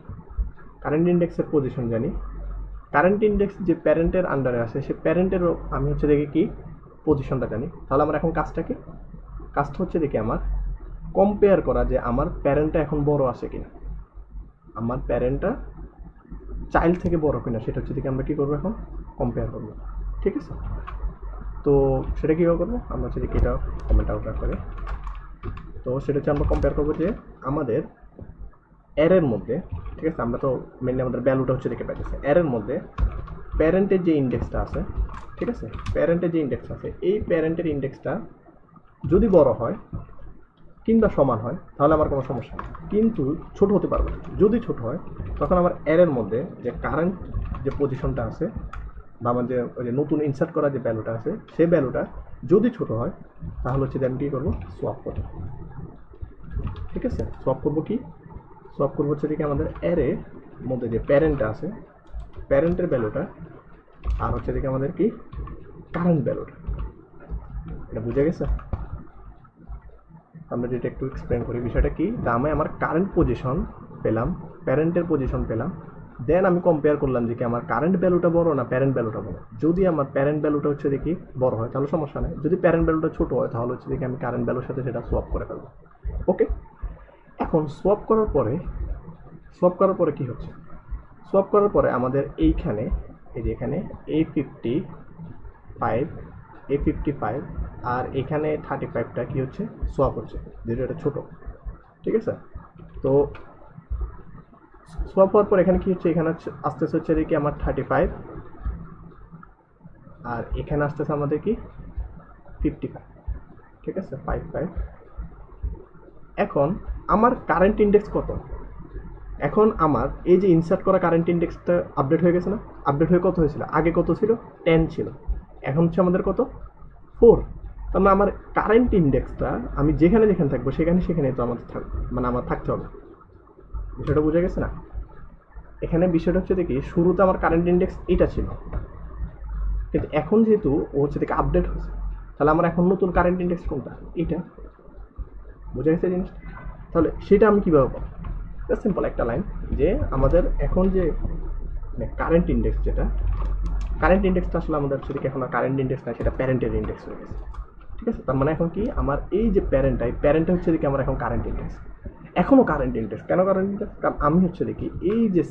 কারেন্ট ইন্ডেক্সের পজিশন জানি, কারেন্ট ইন্ডেক্স যে প্যারেন্টের আন্ডারে আছে সে প্যারেন্টেরও আমি হচ্ছে দেখি কি পজিশনটা জানি। তাহলে আমার এখন কাজটা কি, কাজটা হচ্ছে দেখি আমার কম্পেয়ার করা যে আমার প্যারেন্টটা এখন বড় আছে কিনা, আমার প্যারেন্টটা চাইল্ড থেকে বড় কিনা, সেটা হচ্ছে দেখি আমরা কী করবো এখন কম্পেয়ার করবো। ঠিক আছে, তো সেটা কীভাবে করবো, আমরা হচ্ছে দেখি এটা কমেন্ট আউট করে, তো সেটা হচ্ছে আমরা কম্পেয়ার করবো যে আমাদের অ্যারের মধ্যে, ঠিক আছে, আমরা তো মেনলি আমাদের ভ্যালুটা হচ্ছে দেখে পাইতেছে অ্যারের মধ্যে প্যারেন্টের যে ইন্ডেক্সটা আছে, ঠিক আছে, প্যারেন্টের যে ইন্ডেক্স আছে এই প্যারেন্টের ইন্ডেক্সটা যদি বড় হয় কিংবা সমান হয় তাহলে আমার কোনো সমস্যা নেই, কিন্তু ছোট হতে পারবে না। যদি ছোট হয় তখন আমার অ্যারের মধ্যে যে কারেন্ট যে পজিশনটা আছে বা আমার যে ওই যে নতুন ইনসার্ট করা যে ভ্যালুটা আছে সেই ভ্যালুটা যদি ছোট হয় তাহলে হচ্ছে আমি কী করবো, সোয়াপ করবো। ঠিক আছে, সোয়াপ করবো কি, সোয়াপ করবো হচ্ছে দেখি আমাদের অ্যারের মধ্যে যে প্যারেন্টটা আছে প্যারেন্টের ভ্যালুটা আর হচ্ছে দেখি আমাদের কি কারেন্ট ভ্যালুটা, এটা বুঝে গেছে। আমরা যেটা একটু এক্সপ্লেন করি বিষয়টা কি, আমি আমার কারেন্ট পজিশন পেলাম, প্যারেন্টের পজিশন পেলাম, দেন আমি কম্পেয়ার করলাম যে কি আমার কারেন্ট ভ্যালুটা বড় না প্যারেন্ট ভ্যালুটা বড়। যদি আমার প্যারেন্ট ভ্যালুটা হচ্ছে দেখি বড় হয় তাহলে সমস্যা নেই, যদি প্যারেন্ট ভ্যালুটা ছোট হয় তাহলে হচ্ছে দেখি আমি কারেন্ট ভ্যালুর সাথে সেটা সোয়াপ করে ফেলবো। ওকে, এখন সোয়াপ করার পরে কি হচ্ছে, সোয়াপ করার পরে আমাদের এইখানে এই যে এখানে A55 আর এখানে 35টা কি হচ্ছে সোয়াপ হচ্ছে, যেটা এটা ছোটো। ঠিক আছে, তো সোয়াপ হওয়ার পর এখানে কি হচ্ছে, এখানে আসতেছে হচ্ছে দেখি আমার 35 আর এখানে আসতেছে আমাদের কি 55। ঠিক আছে, 55। এখন আমার কারেন্ট ইন্ডেক্স কত, এখন আমার এই যে ইনসার্ট করা কারেন্ট ইন্ডেক্সটা আপডেট হয়ে গেছে না, আপডেট হয়ে কত হয়েছিল, আগে কত ছিল 10 ছিল, এখন হচ্ছে আমাদের কত 4। তার মানে আমার কারেন্ট ইন্ডেক্সটা আমি যেখানে যেখানে থাকবো সেখানে তো আমাদের মানে আমার থাকতে হবে। বিষয়টা বোঝা গেছে না, এখানে বিষয়টা হচ্ছে দেখি শুরুতে আমার কারেন্ট ইন্ডেক্স এটা ছিল, কিন্তু এখন যেহেতু ও হচ্ছে দেখি আপডেট হয়েছে তাহলে আমার এখন নতুন কারেন্ট ইন্ডেক্স কোনটা, এটা। বোঝা গেছে জিনিসটা, তাহলে সেটা আমি কীভাবে পাবো, সিম্পল একটা লাইন যে আমাদের এখন যে কারেন্ট ইন্ডেক্স, যেটা কারেন্ট ইন্ডেক্সটা আসলে আমাদের হচ্ছে এখন আর কারেন্ট ইন্ডেক্স না, সেটা প্যারেন্টের ইন্ডেক্স হয়ে গেছে। ঠিক আছে, তার মানে এখন কি আমার এই যে প্যারেন্টটা হচ্ছে দেখি আমার এখন কারেন্ট ইন্ডেক্স, এখনও কারেন্ট ইন্ডেক্স। কেন কারেন্ট ইন্ডেক্স, কারণ আমি হচ্ছে দেখি এই যে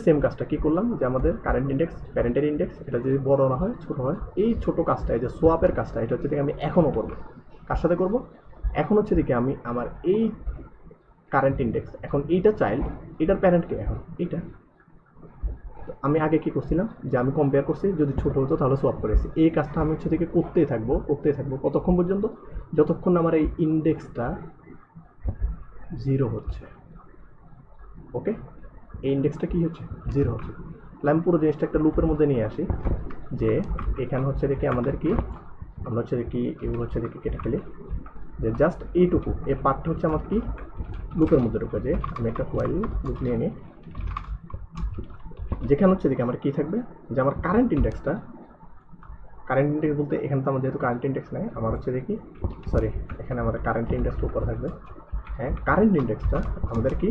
সেম কাজটা কী করলাম, যে আমাদের কারেন্ট ইন্ডেক্স প্যারেন্টের ইন্ডেক্স এটা যদি বড় না হয় ছোটো হয়, এই ছোটো কাজটা এই যে সোয়াপের কাজটা এটা হচ্ছে দেখি আমি এখনও করবো। কার সাথে করবো, এখন হচ্ছে দেখি আমি আমার এই কারেন্ট ইন্ডেক্স এখন এইটা চাইল্ড, এটার প্যারেন্টকে এখন এইটা আমি আগে কি করছিলাম যে আমি কম্পেয়ার করছি, যদি ছোট হতো তাহলে সোয়াপ করেছি। এই কাজটা আমি হচ্ছে থেকে করতেই থাকবো কতক্ষণ পর্যন্ত, যতক্ষণ আমার এই ইন্ডেক্সটা 0 হচ্ছে। ওকে, এই ইন্ডেক্সটা কি হচ্ছে 0 হচ্ছে, তাহলে আমি পুরো জিনিসটা একটা লুপের মধ্যে নিয়ে আসি, যে এখানে হচ্ছে দেখি আমাদের কি আমরা হচ্ছে দেখি এগুলো হচ্ছে দেখি কেটে ফেলি, যে জাস্ট এইটুকু এই পার্টটা হচ্ছে আমার কি লুপের মধ্যে ঢুকে, যে আমি একটা হোয়াইল লুপ নিয়ে নিই, যেখানে হচ্ছে দেখি আমার কী থাকবে, যে আমার কারেন্ট ইন্ডেক্স বলতে এখানে তো আমার যেহেতু কারেন্ট ইন্ডেক্স নেই, আমার হচ্ছে দেখি এখানে আমাদের কারেন্ট ইন্ডেক্সটা উপরে থাকবে। হ্যাঁ, কারেন্ট ইন্ডেক্সটা আমাদের কি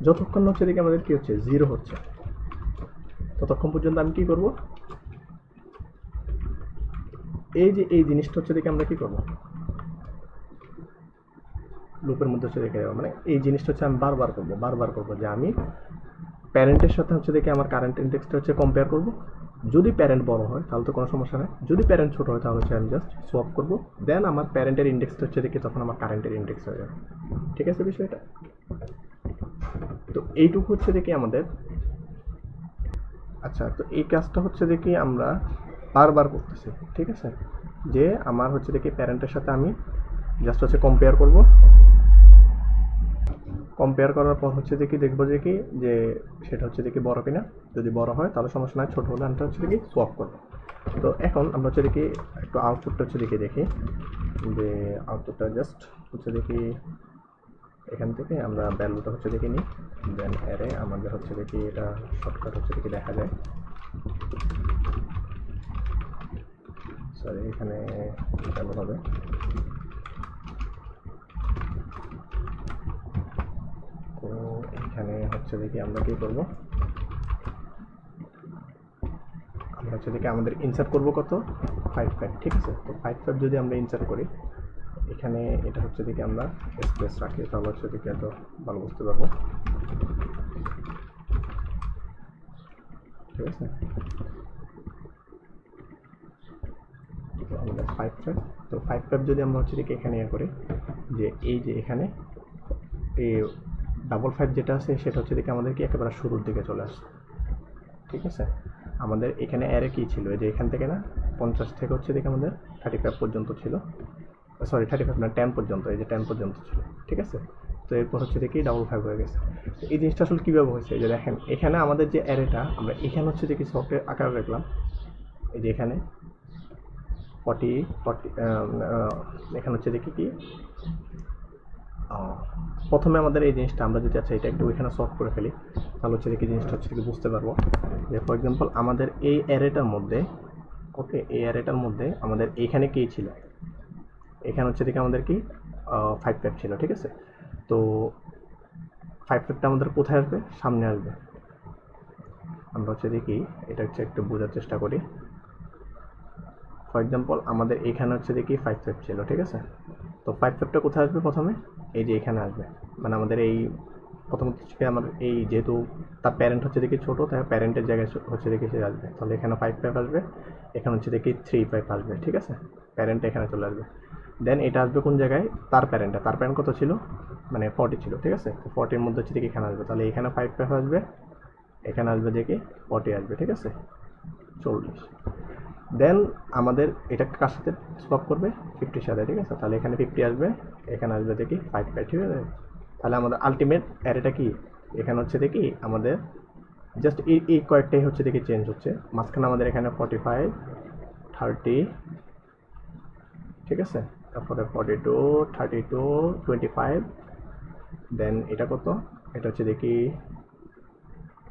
যতক্ষণ হচ্ছে দেখি আমাদের কি হচ্ছে 0 হচ্ছে ততক্ষণ পর্যন্ত আমি কি করব, এই যে এই জিনিসটা হচ্ছে দেখি আমরা কি করব, লুপের মধ্যে হচ্ছে দেখে যাবো, মানে এই জিনিসটা হচ্ছে আমি বারবার করবো যে আমি প্যারেন্টের সাথে হচ্ছে দেখি আমার কারেন্ট ইন্ডেক্সটা হচ্ছে কম্পেয়ার করব। যদি প্যারেন্ট বড় হয় তাহলে তো কোনো সমস্যা নেই, যদি প্যারেন্ট ছোটো হয় তাহলে হচ্ছে আমি জাস্ট সোয়াপ করবো, দেন আমার প্যারেন্টের ইন্ডেক্সটা হচ্ছে দেখি তখন আমার কারেন্টের ইন্ডেক্স হয়ে যাবে। ঠিক আছে বিষয়টা, তো এইটুকু হচ্ছে দেখি আমাদের। আচ্ছা, তো এই কাজটা হচ্ছে দেখি আমরা বারবার করতেছি। ঠিক আছে, যে আমার হচ্ছে দেখি প্যারেন্টের সাথে আমি জাস্ট হচ্ছে কম্পেয়ার করার পর হচ্ছে দেখি দেখবো যে কি যে সেটা হচ্ছে দেখি বড় কিনা, যদি বড় হয় তাহলে সমস্যা নয়, ছোটো হলে আমি হচ্ছে দেখি সোয়াপ করবো। তো এখন আমরা হচ্ছে দেখি একটু আউটপুটটা হচ্ছে দেখি যে আউটপুটটা জাস্ট হচ্ছে দেখি এখান থেকে আমরা ভ্যালুটা হচ্ছে দেখে নিই, দেন অ্যারে আমাদের হচ্ছে দেখি এটা শর্টকাট হচ্ছে দেখি দেখা যায়। সরি, এখানে ভ্যালু হবে তো এখানে হচ্ছে দেখি আমরা কি করব, আমরা হচ্ছে দেখি আমাদের ইনসার্ট করব কত 5 ঠিক আছে। তো 5 যদি আমরা ইনসার্ট করি এখানে, এটা হচ্ছে দেখি আমরা স্পেস রাখি, তাহলে হচ্ছে দেখি এত ভালো বুঝতে পারবো, ঠিক আছে। তো আমাদের 5 তো 5 যদি আমরা হচ্ছে দেখি এখানে ইয়ে করি যে এই যে এখানে এই 5 যেটা আছে সেটা হচ্ছে দেখি আমাদের কি একেবারে শুরুর দিকে চলে আসে, ঠিক আছে। আমাদের এখানে অ্যারে কি ছিল, এই যে এখান থেকে না 50 থেকে হচ্ছে দেখি আমাদের 35 পর্যন্ত ছিল, সরি 35 না 10 পর্যন্ত, এই যে 10 পর্যন্ত ছিল, ঠিক আছে। তো এরপর হচ্ছে দেখি 5 হয়ে গেছে। তো এই জিনিসটা আসলে কীভাবে হয়েছে, এই যে দেখেন এখানে আমাদের যে অ্যারেটা আমরা এখানে হচ্ছে দেখি সফটের আকার রাখলাম, এই যে এখানে 40 এখানে হচ্ছে দেখি কি প্রথমে আমাদের এই জিনিসটা আমরা যদি আচ্ছা এটা একটু এখানে সলভ করে ফেলি, তাহলে হচ্ছে দেখি জিনিসটা হচ্ছে কি বুঝতে পারবো যে ফর এক্সাম্পল আমাদের এই অ্যারেটার মধ্যে, ওকে, এই অ্যারেটার মধ্যে আমাদের এইখানে কি ছিল, এখানে হচ্ছে দেখি আমাদের কি 5 ছিল, ঠিক আছে। তো 5 আমাদের কোথায় আসবে, সামনে আসবে। আমরা হচ্ছে দেখি এটা হচ্ছে একটু বোঝার চেষ্টা করি। ফর এক্সাম্পল আমাদের এখানে হচ্ছে দেখি 5 ছিল, ঠিক আছে। তো 5টা কোথায় আসবে প্রথমে, এই যে এখানে আসবে, মানে আমাদের এই প্রথমত হচ্ছে আমার এই যেহেতু তার প্যারেন্ট হচ্ছে দেখি ছোটো, তাই প্যারেন্টের জায়গায় হচ্ছে দেখি সে আসবে, তাহলে এখানে 5 আসবে, এখানে হচ্ছে দেখি 3 আসবে, ঠিক আছে। প্যারেন্ট এখানে চলে আসবে, দেন এটা আসবে কোন জায়গায়, তার প্যারেন্ট কত ছিল, মানে 40 ছিল, ঠিক আছে। তো 40-র মধ্যে হচ্ছে দেখি এখানে আসবে, তাহলে এখানে 5 আসবে, এখানে আসবে দেখি 40 আসবে, ঠিক আছে, 40। দেন আমাদের এটা কার সাথে সোয়াপ করবে, 50-র সাথে, ঠিক আছে। তাহলে এখানে 50 আসবে, এখানে আসবে দেখি 5, ঠিক আছে। তাহলে আমাদের আলটিমেট অ্যারেটা কি, এখানে হচ্ছে দেখি আমাদের জাস্ট এই কয়েকটাই হচ্ছে দেখি চেঞ্জ হচ্ছে, মাঝখানে আমাদের এখানে 45, 30, ঠিক আছে, তারপরে 42, 32, 25, দেন এটা কত, এটা হচ্ছে দেখি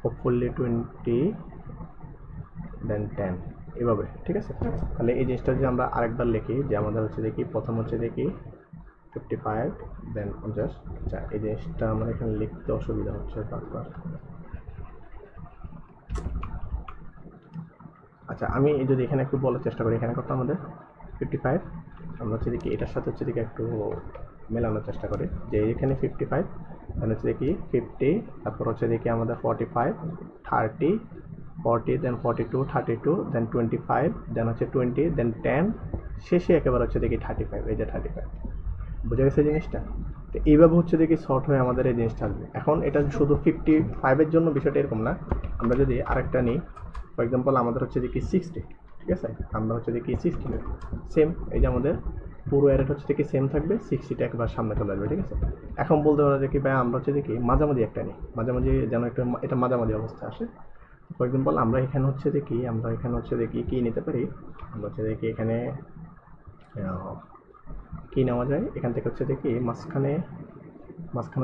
হোপফুলি 20, দেন 10, এভাবে, ঠিক আছে। তাহলে এই জিনিসটা যদি আমরা আরেকবার লিখি যে আমাদের হচ্ছে দেখি প্রথম হচ্ছে দেখি 55, দেন 50, আচ্ছা এই জিনিসটা আমার এখানে লিখতে অসুবিধা হচ্ছে বারবার। আচ্ছা আমি যদি এখানে একটু বলার চেষ্টা করি, এখানে কত আমাদের 55, আমরা হচ্ছে দেখি এটার সাথে হচ্ছে দেখি একটু মেলানোর চেষ্টা করি যে এখানে 55, দেন হচ্ছে দেখি 50, তারপর হচ্ছে দেখি আমাদের 45, 30, 40, দেন 42, 32, দেন 25, দেন হচ্ছে 20, দেন 10, শেষে একেবারে হচ্ছে দেখি 35, এই যে 35, বুঝা গেছে জিনিসটা। তো এইভাবে হচ্ছে দেখি শর্ট হয়ে আমাদের এই জিনিসটা আসবে। এখন এটা শুধু 55-এর জন্য বিষয়টা এরকম না, আমরা যদি আরেকটা নিই, ফর এক্সাম্পল আমাদের হচ্ছে দেখি 60, ঠিক আছে, আমরা হচ্ছে দেখি 60 সেম, এই যে আমাদের পুরো অ্যারেট হচ্ছে দেখি সেম থাকবে, 60টা একবার সামনে চলে আসবে, ঠিক আছে। এখন বলতে পারা যায় কি ভাই আমরা হচ্ছে দেখি মাঝামাঝি একটা নিই, মাঝামাঝি যেন একটা এটা মাঝামাঝি অবস্থা আসে। ফর এক্সাম্পল আমরা এখানে হচ্ছে দেখি কী নিতে পারি, আমরা হচ্ছে দেখি এখানে কী নেওয়া যায়, এখান থেকে হচ্ছে দেখি মাঝখানে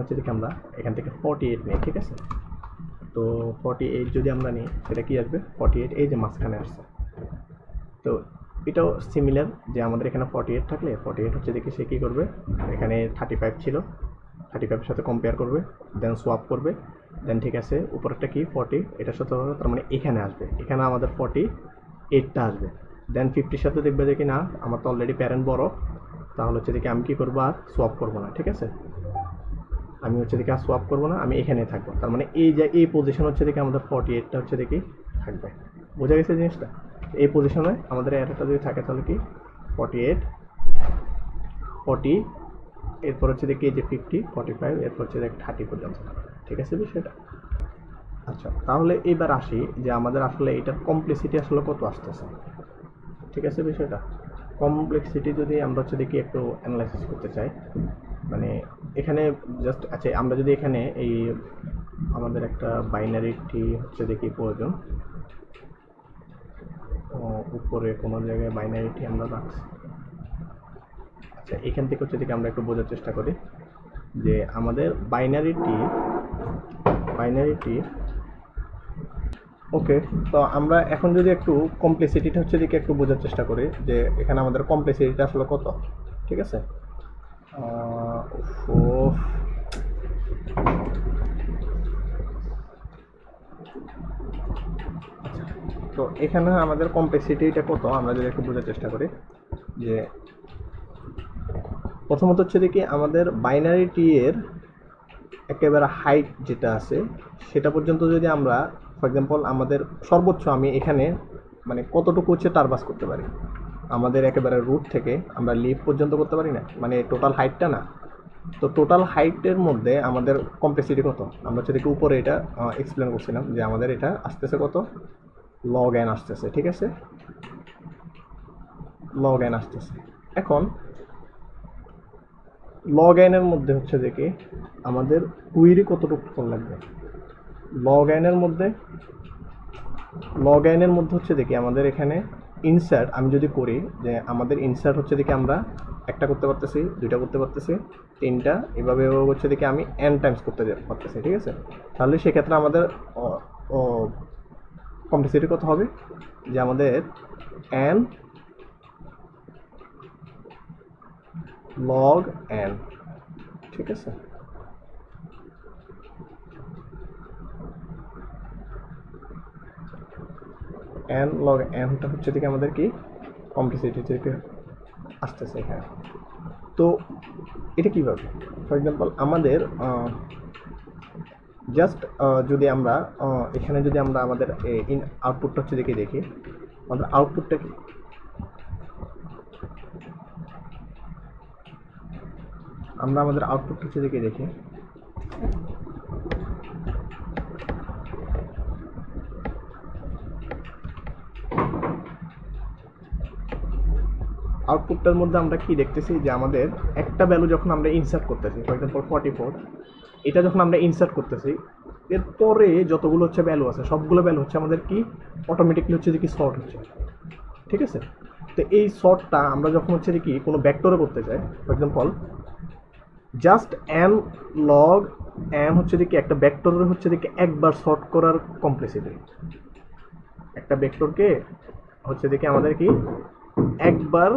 হচ্ছে দেখি আমরা এখান থেকে 48 নিই, ঠিক আছে। তো 48 যদি আমরা নিই সেটা কি আসবে, 48 এই যে মাঝখানে আসছে। তো এটাও সিমিলার যে আমাদের এখানে 48 থাকলে 48 হচ্ছে দেখি সে কী করবে, এখানে 35 ছিল, 35-এর সাথে কম্পেয়ার করবে, দেন সোয়াপ করবে, দেন ঠিক আছে উপরেরটা কি 40, এটার সাথে হবে, তার মানে এখানে আসবে, এখানে আমাদের 48টা আসবে, দেন 50-র সাথে দেখবে যে কি না আমার তো অলরেডি প্যারেন্ট বড়, তাহলে হচ্ছে দেখি আমি কী করবো আর সোয়াপ করবো না, ঠিক আছে। আমি হচ্ছে দেখি আর সোয়াপ করবো না, আমি এখানেই থাকবো, তার মানে এই যে এই পজিশন হচ্ছে দেখি আমাদের 48টা হচ্ছে দেখি থাকবে, বোঝা গেছে জিনিসটা। এই পজিশনে আমাদের অ্যারেটা যদি থাকে তাহলে কি 48, 40, এরপর হচ্ছে দেখি এই যে 50, 45, এরপর হচ্ছে দেখি 30 পর্যন্ত, ঠিক আছে বিষয়টা। আচ্ছা তাহলে এবার আসি যে আমাদের আসলে এটার কমপ্লেক্সিটি আসলে কত আসতেছে, ঠিক আছে বিষয়টা। কমপ্লেক্সিটি যদি আমরা হচ্ছে দেখি একটু অ্যানালাইসিস করতে চাই, মানে এখানে জাস্ট আচ্ছা আমরা যদি এখানে এই আমাদের একটা বাইনারিটি হচ্ছে দেখি প্রয়োজন, উপরে কোনো জায়গায় বাইনারিটি আমরা রাখছি, আচ্ছা এখান থেকে হচ্ছে দেখি আমরা একটু বোঝার চেষ্টা করি। যে আমাদের বাইনারিটি ওকে। তো আমরা এখন যদি একটু কমপ্লেক্সিটিটা হচ্ছে দিকে একটু বোঝার চেষ্টা করি যে এখানে আমাদের কমপ্লেক্সিটিটা আসলে কত, ঠিক আছে। উফ, তো এখানে আমাদের কমপ্লেক্সিটিটা কত আমরা যদি একটু বোঝার চেষ্টা করি যে প্রথমত হচ্ছে দেখি আমাদের বাইনারিটি এর একেবারে হাইট যেটা আছে সেটা পর্যন্ত যদি আমরা ফর এক্সাম্পল আমাদের সর্বোচ্চ আমি এখানে মানে কতটুকু হচ্ছে টারবাস করতে পারি, আমাদের একেবারে রুট থেকে আমরা লিফ পর্যন্ত করতে পারি না, মানে টোটাল হাইটটা না। তো টোটাল হাইটের মধ্যে আমাদের কমপ্লেক্সিটি কত, আমরা হচ্ছে দেখি উপরে এটা এক্সপ্লেন করছিলাম যে আমাদের এটা আসতেছে কত, লগ এন আসতেছে, ঠিক আছে, লগ এন আসতেছে। এখন লগ এনের মধ্যে হচ্ছে দেখি আমাদের কুইরি কতটুকু ফোন লাগবে, লগ এনের মধ্যে হচ্ছে দেখি আমাদের এখানে ইনসার্ট আমি যদি করি যে আমাদের ইনসার্ট হচ্ছে দেখি আমরা একটা করতে পারতেছি, দুইটা করতে পারতেছি, তিনটা, এভাবে হচ্ছে দেখি আমি এন টাইমস করতে পারতেছি, ঠিক আছে। তাহলে সেক্ষেত্রে আমাদের কমপ্লেক্সিটি কত হবে যে আমাদের এন লগ এন, ঠিক আছে। এন লগ এনটা হচ্ছে দিকে আমাদের কি কমপ্লেক্সিটি থেকে আসতেছে এখানে। তো এটা কীভাবে, ফর এক্সাম্পল আমাদের জাস্ট যদি আমরা এখানে যদি আমরা আমাদের ইন আউটপুটটা হচ্ছে দেখি আমাদের আউটপুটটা কি, আমরা আমাদের আউটপুটটা হচ্ছে দেখি আউটপুটটার মধ্যে আমরা কি দেখতেছি যে আমাদের একটা ভ্যালু যখন আমরা ইনসার্ট করতেছি, ফর এক্সাম্পল 44, এটা যখন আমরা ইনসার্ট করতেছি এরপরে যতগুলো হচ্ছে ভ্যালু আছে সবগুলো ভ্যালু হচ্ছে আমাদের কি অটোমেটিকলি হচ্ছে কি সর্ট হচ্ছে, ঠিক আছে। তো এই সর্টটা আমরা যখন হচ্ছে কি কোনো ভেক্টরে করতে চাই, for example just N log N হচ্ছে কি একটা ভেক্টরের হচ্ছে কি একবার সর্ট করার কমপ্লেক্সিটি, একটা ভেক্টরকে হচ্ছে দেখি আমাদের কি একবার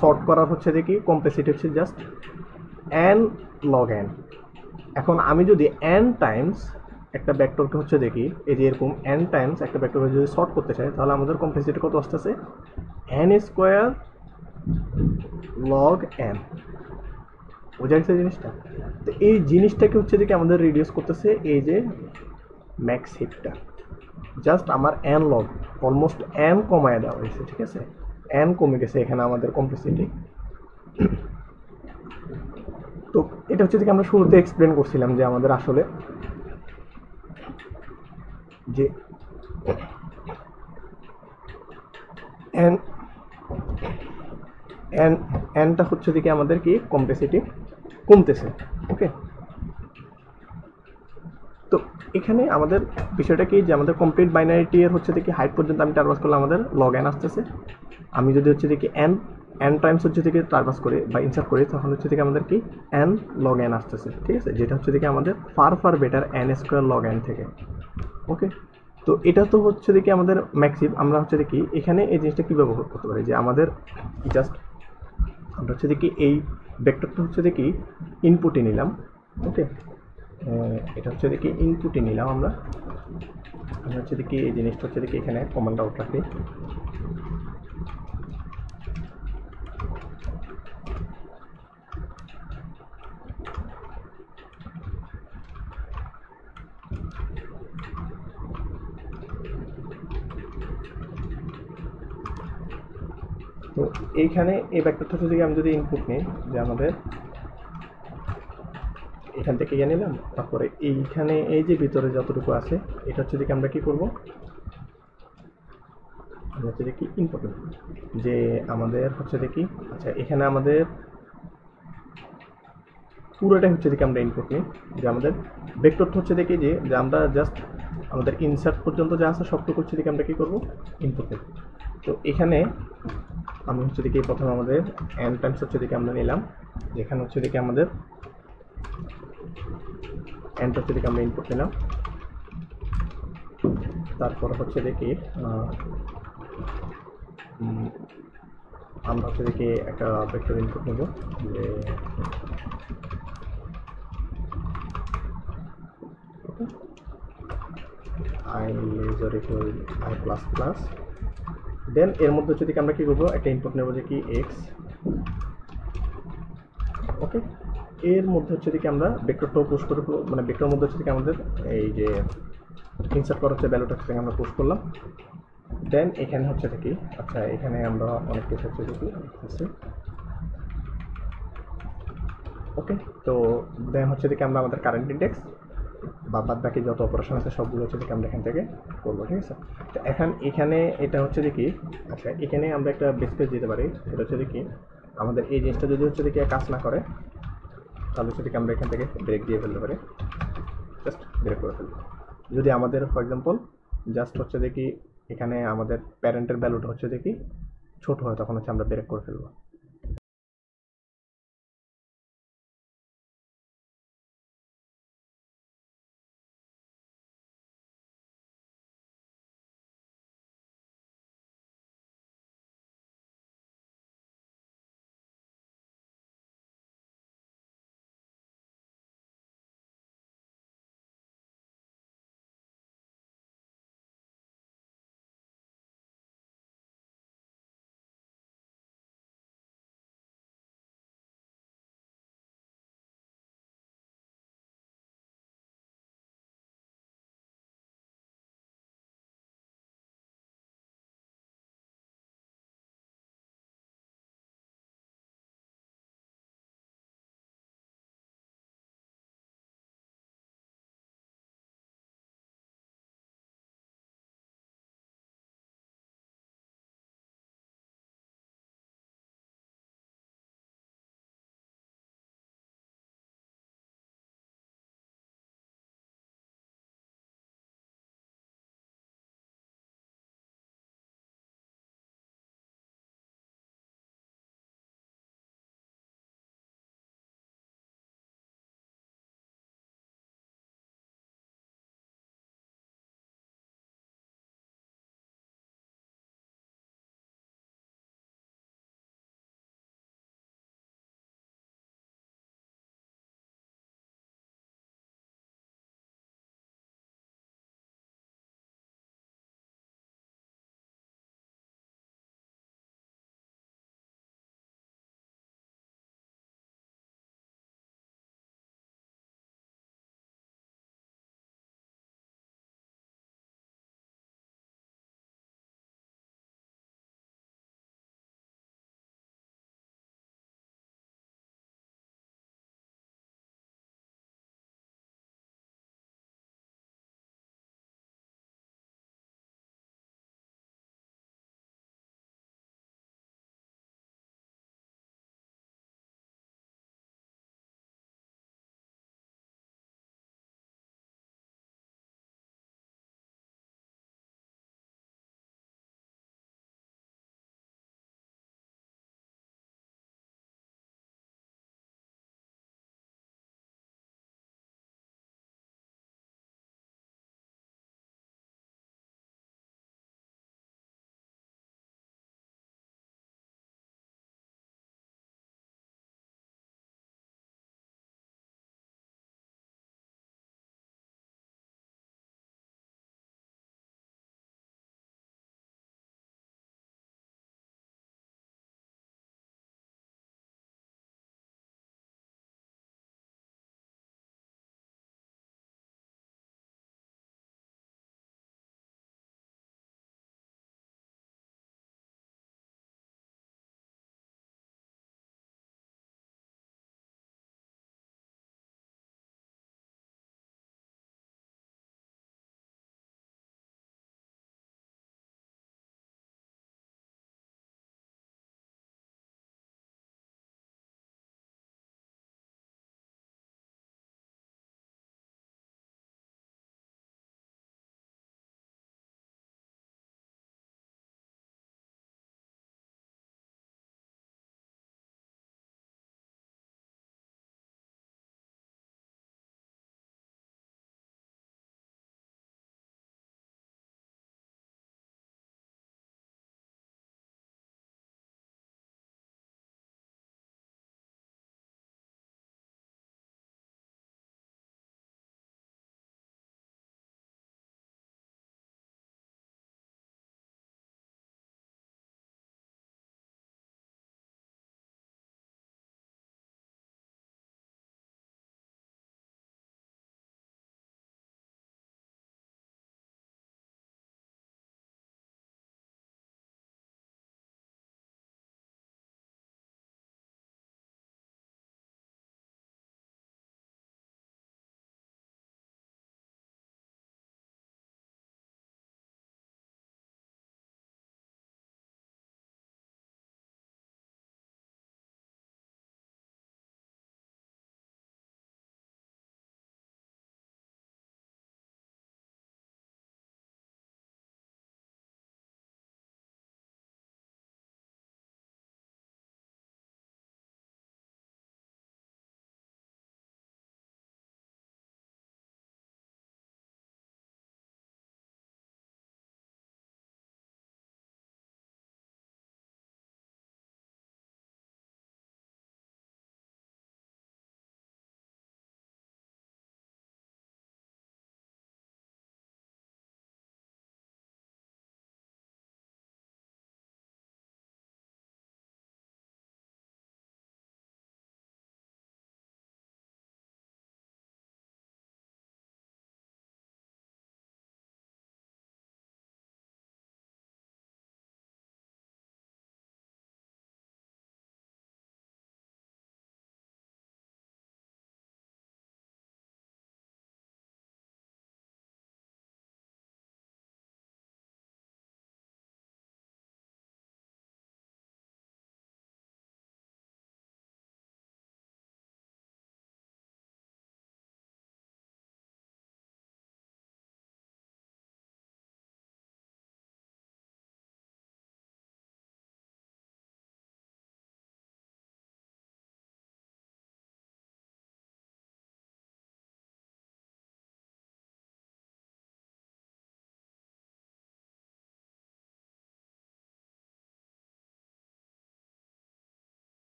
সর্ট করার হচ্ছে দেখি কমপ্লেক্সিটি হচ্ছে জাস্ট এন লগ এন। এখন আমি যদি এন টাইমস একটা ভেক্টরকে হচ্ছে দেখি এই যে এরকম এন টাইমস একটা ভেক্টরকে যদি সর্ট করতে চাই তাহলে আমাদের কমপ্লেক্সিটি কত আসতেছে, এন স্কোয়ার লগ এন, বোঝা গেছে জিনিসটা। তো এই জিনিসটাকে হচ্ছে দেখি আমাদের রিডিউস করতেছে এই যে ম্যাক্স হিটটা, জাস্ট আমার এন লগ অলমোস্ট এন কমায় দেওয়া হয়েছে, ঠিক আছে, এন কমে গেছে এখানে আমাদের কমপ্লেক্সিটি। তো এটা হচ্ছে যে আমরা শুরুতে এক্সপ্লেন করছিলাম যে আমাদের আসলে যে এন এন এনটা হচ্ছে দিকে আমাদের কি কমপ্লেক্সিটি কমতেছে, ওকে। তো এখানে আমাদের বিষয়টা কি যে আমাদের কমপ্লিট বাইনারিটি এর হচ্ছে দেখি হাইট পর্যন্ত আমি ট্রাভার্স করলে আমাদের লগ এন আসতেছে, আমি যদি হচ্ছে দেখি এন এন টাইমস হচ্ছে থেকে ট্রাভার্স করি বা ইনসার্ট করি তখন হচ্ছে থেকে আমাদের কি এন লগ এন আসতেছে, ঠিক আছে, যেটা হচ্ছে দেখি আমাদের far better N square log N থেকে, ওকে। তো এটা তো হচ্ছে দেখি আমাদের ম্যাক্সিম, আমরা হচ্ছে দেখি এখানে এই জিনিসটা কীভাবে করতে পারি যে আমাদের জাস্ট আমরা হচ্ছে দেখি এই ভেক্টরটা হচ্ছে দেখি ইনপুটে নিলাম, ওকে, এটা হচ্ছে দেখি ইনপুটে নিলাম আমরা হচ্ছে দেখি এই জিনিসটা হচ্ছে দেখি এখানে কমান্ড আউট রাখি, তো এইখানে এই ভেক্টরটা থেকে আমি যদি ইনপুট নিই যে আমাদের এখান থেকে ইয়ে নিলাম, তারপরে এইখানে এই যে ভিতরে যতটুকু আছে এটা হচ্ছে দেখি আমরা কি করব, হচ্ছে দেখি ইনপুট যে আমাদের হচ্ছে দেখি আচ্ছা এখানে আমাদের পুরোটাই হচ্ছে দেখি আমরা ইনপুট নিই যে আমাদের ভেক্টরটা হচ্ছে দেখি যে আমরা জাস্ট আমাদের ইনসার্ট পর্যন্ত যা আছে সবটুকু হচ্ছে দেখি আমরা কি করব ইনপুট নেব। তো এখানে আমি হচ্ছে দেখি প্রথমে আমাদের n টাইমস হচ্ছে দেখি আমরা নিলাম, যেখানে হচ্ছে দেখি আমাদের n হচ্ছে দেখি আমরা ইনপুট নিলাম। তারপর হচ্ছে দেখি আমরা হচ্ছে দেখি একটা ভেক্টর ইনপুট নেব, যে i lesser equal i plus plus. Then এর মধ্যে হচ্ছে দেখি আমরা কি করবো, একটা ইনপুট নেব যে কি x। ওকে, এর মধ্যে হচ্ছে দেখি আমরা ভেক্টরটাও পুশ করে, মানে ভেক্টর মধ্যে হচ্ছে দেখি আমাদের এই যে ইনসার্ট করা হচ্ছে ভ্যালুটা হচ্ছে আমরা পুশ করলাম। দেন এখানে হচ্ছে দেখি, আচ্ছা এখানে আমরা অনেক কিছু হচ্ছে দেখি আছে। ওকে, তো দেন হচ্ছে দেখি আমরা আমাদের কারেন্ট ইন্ডেক্স বা বাদ বাকি যত অপারেশন আছে সবগুলো হচ্ছে দেখি আমরা এখান থেকে করবো, ঠিক আছে। তো এখানে এটা হচ্ছে দেখি, আচ্ছা এখানে আমরা একটা বেস কেস দিতে পারি, সেটা হচ্ছে দেখি আমাদের এই জিনিসটা যদি হচ্ছে দেখি কাজ না করে, তাহলে হচ্ছে দেখি আমরা এখান থেকে ব্রেক দিয়ে ফেলতে পারি, জাস্ট ব্রেক করে ফেলবো। যদি আমাদের ফর এক্সাম্পল জাস্ট হচ্ছে দেখি এখানে আমাদের প্যারেন্টের ভ্যালুটা হচ্ছে দেখি ছোট হয়, তখন হচ্ছে আমরা ব্রেক করে ফেলবো।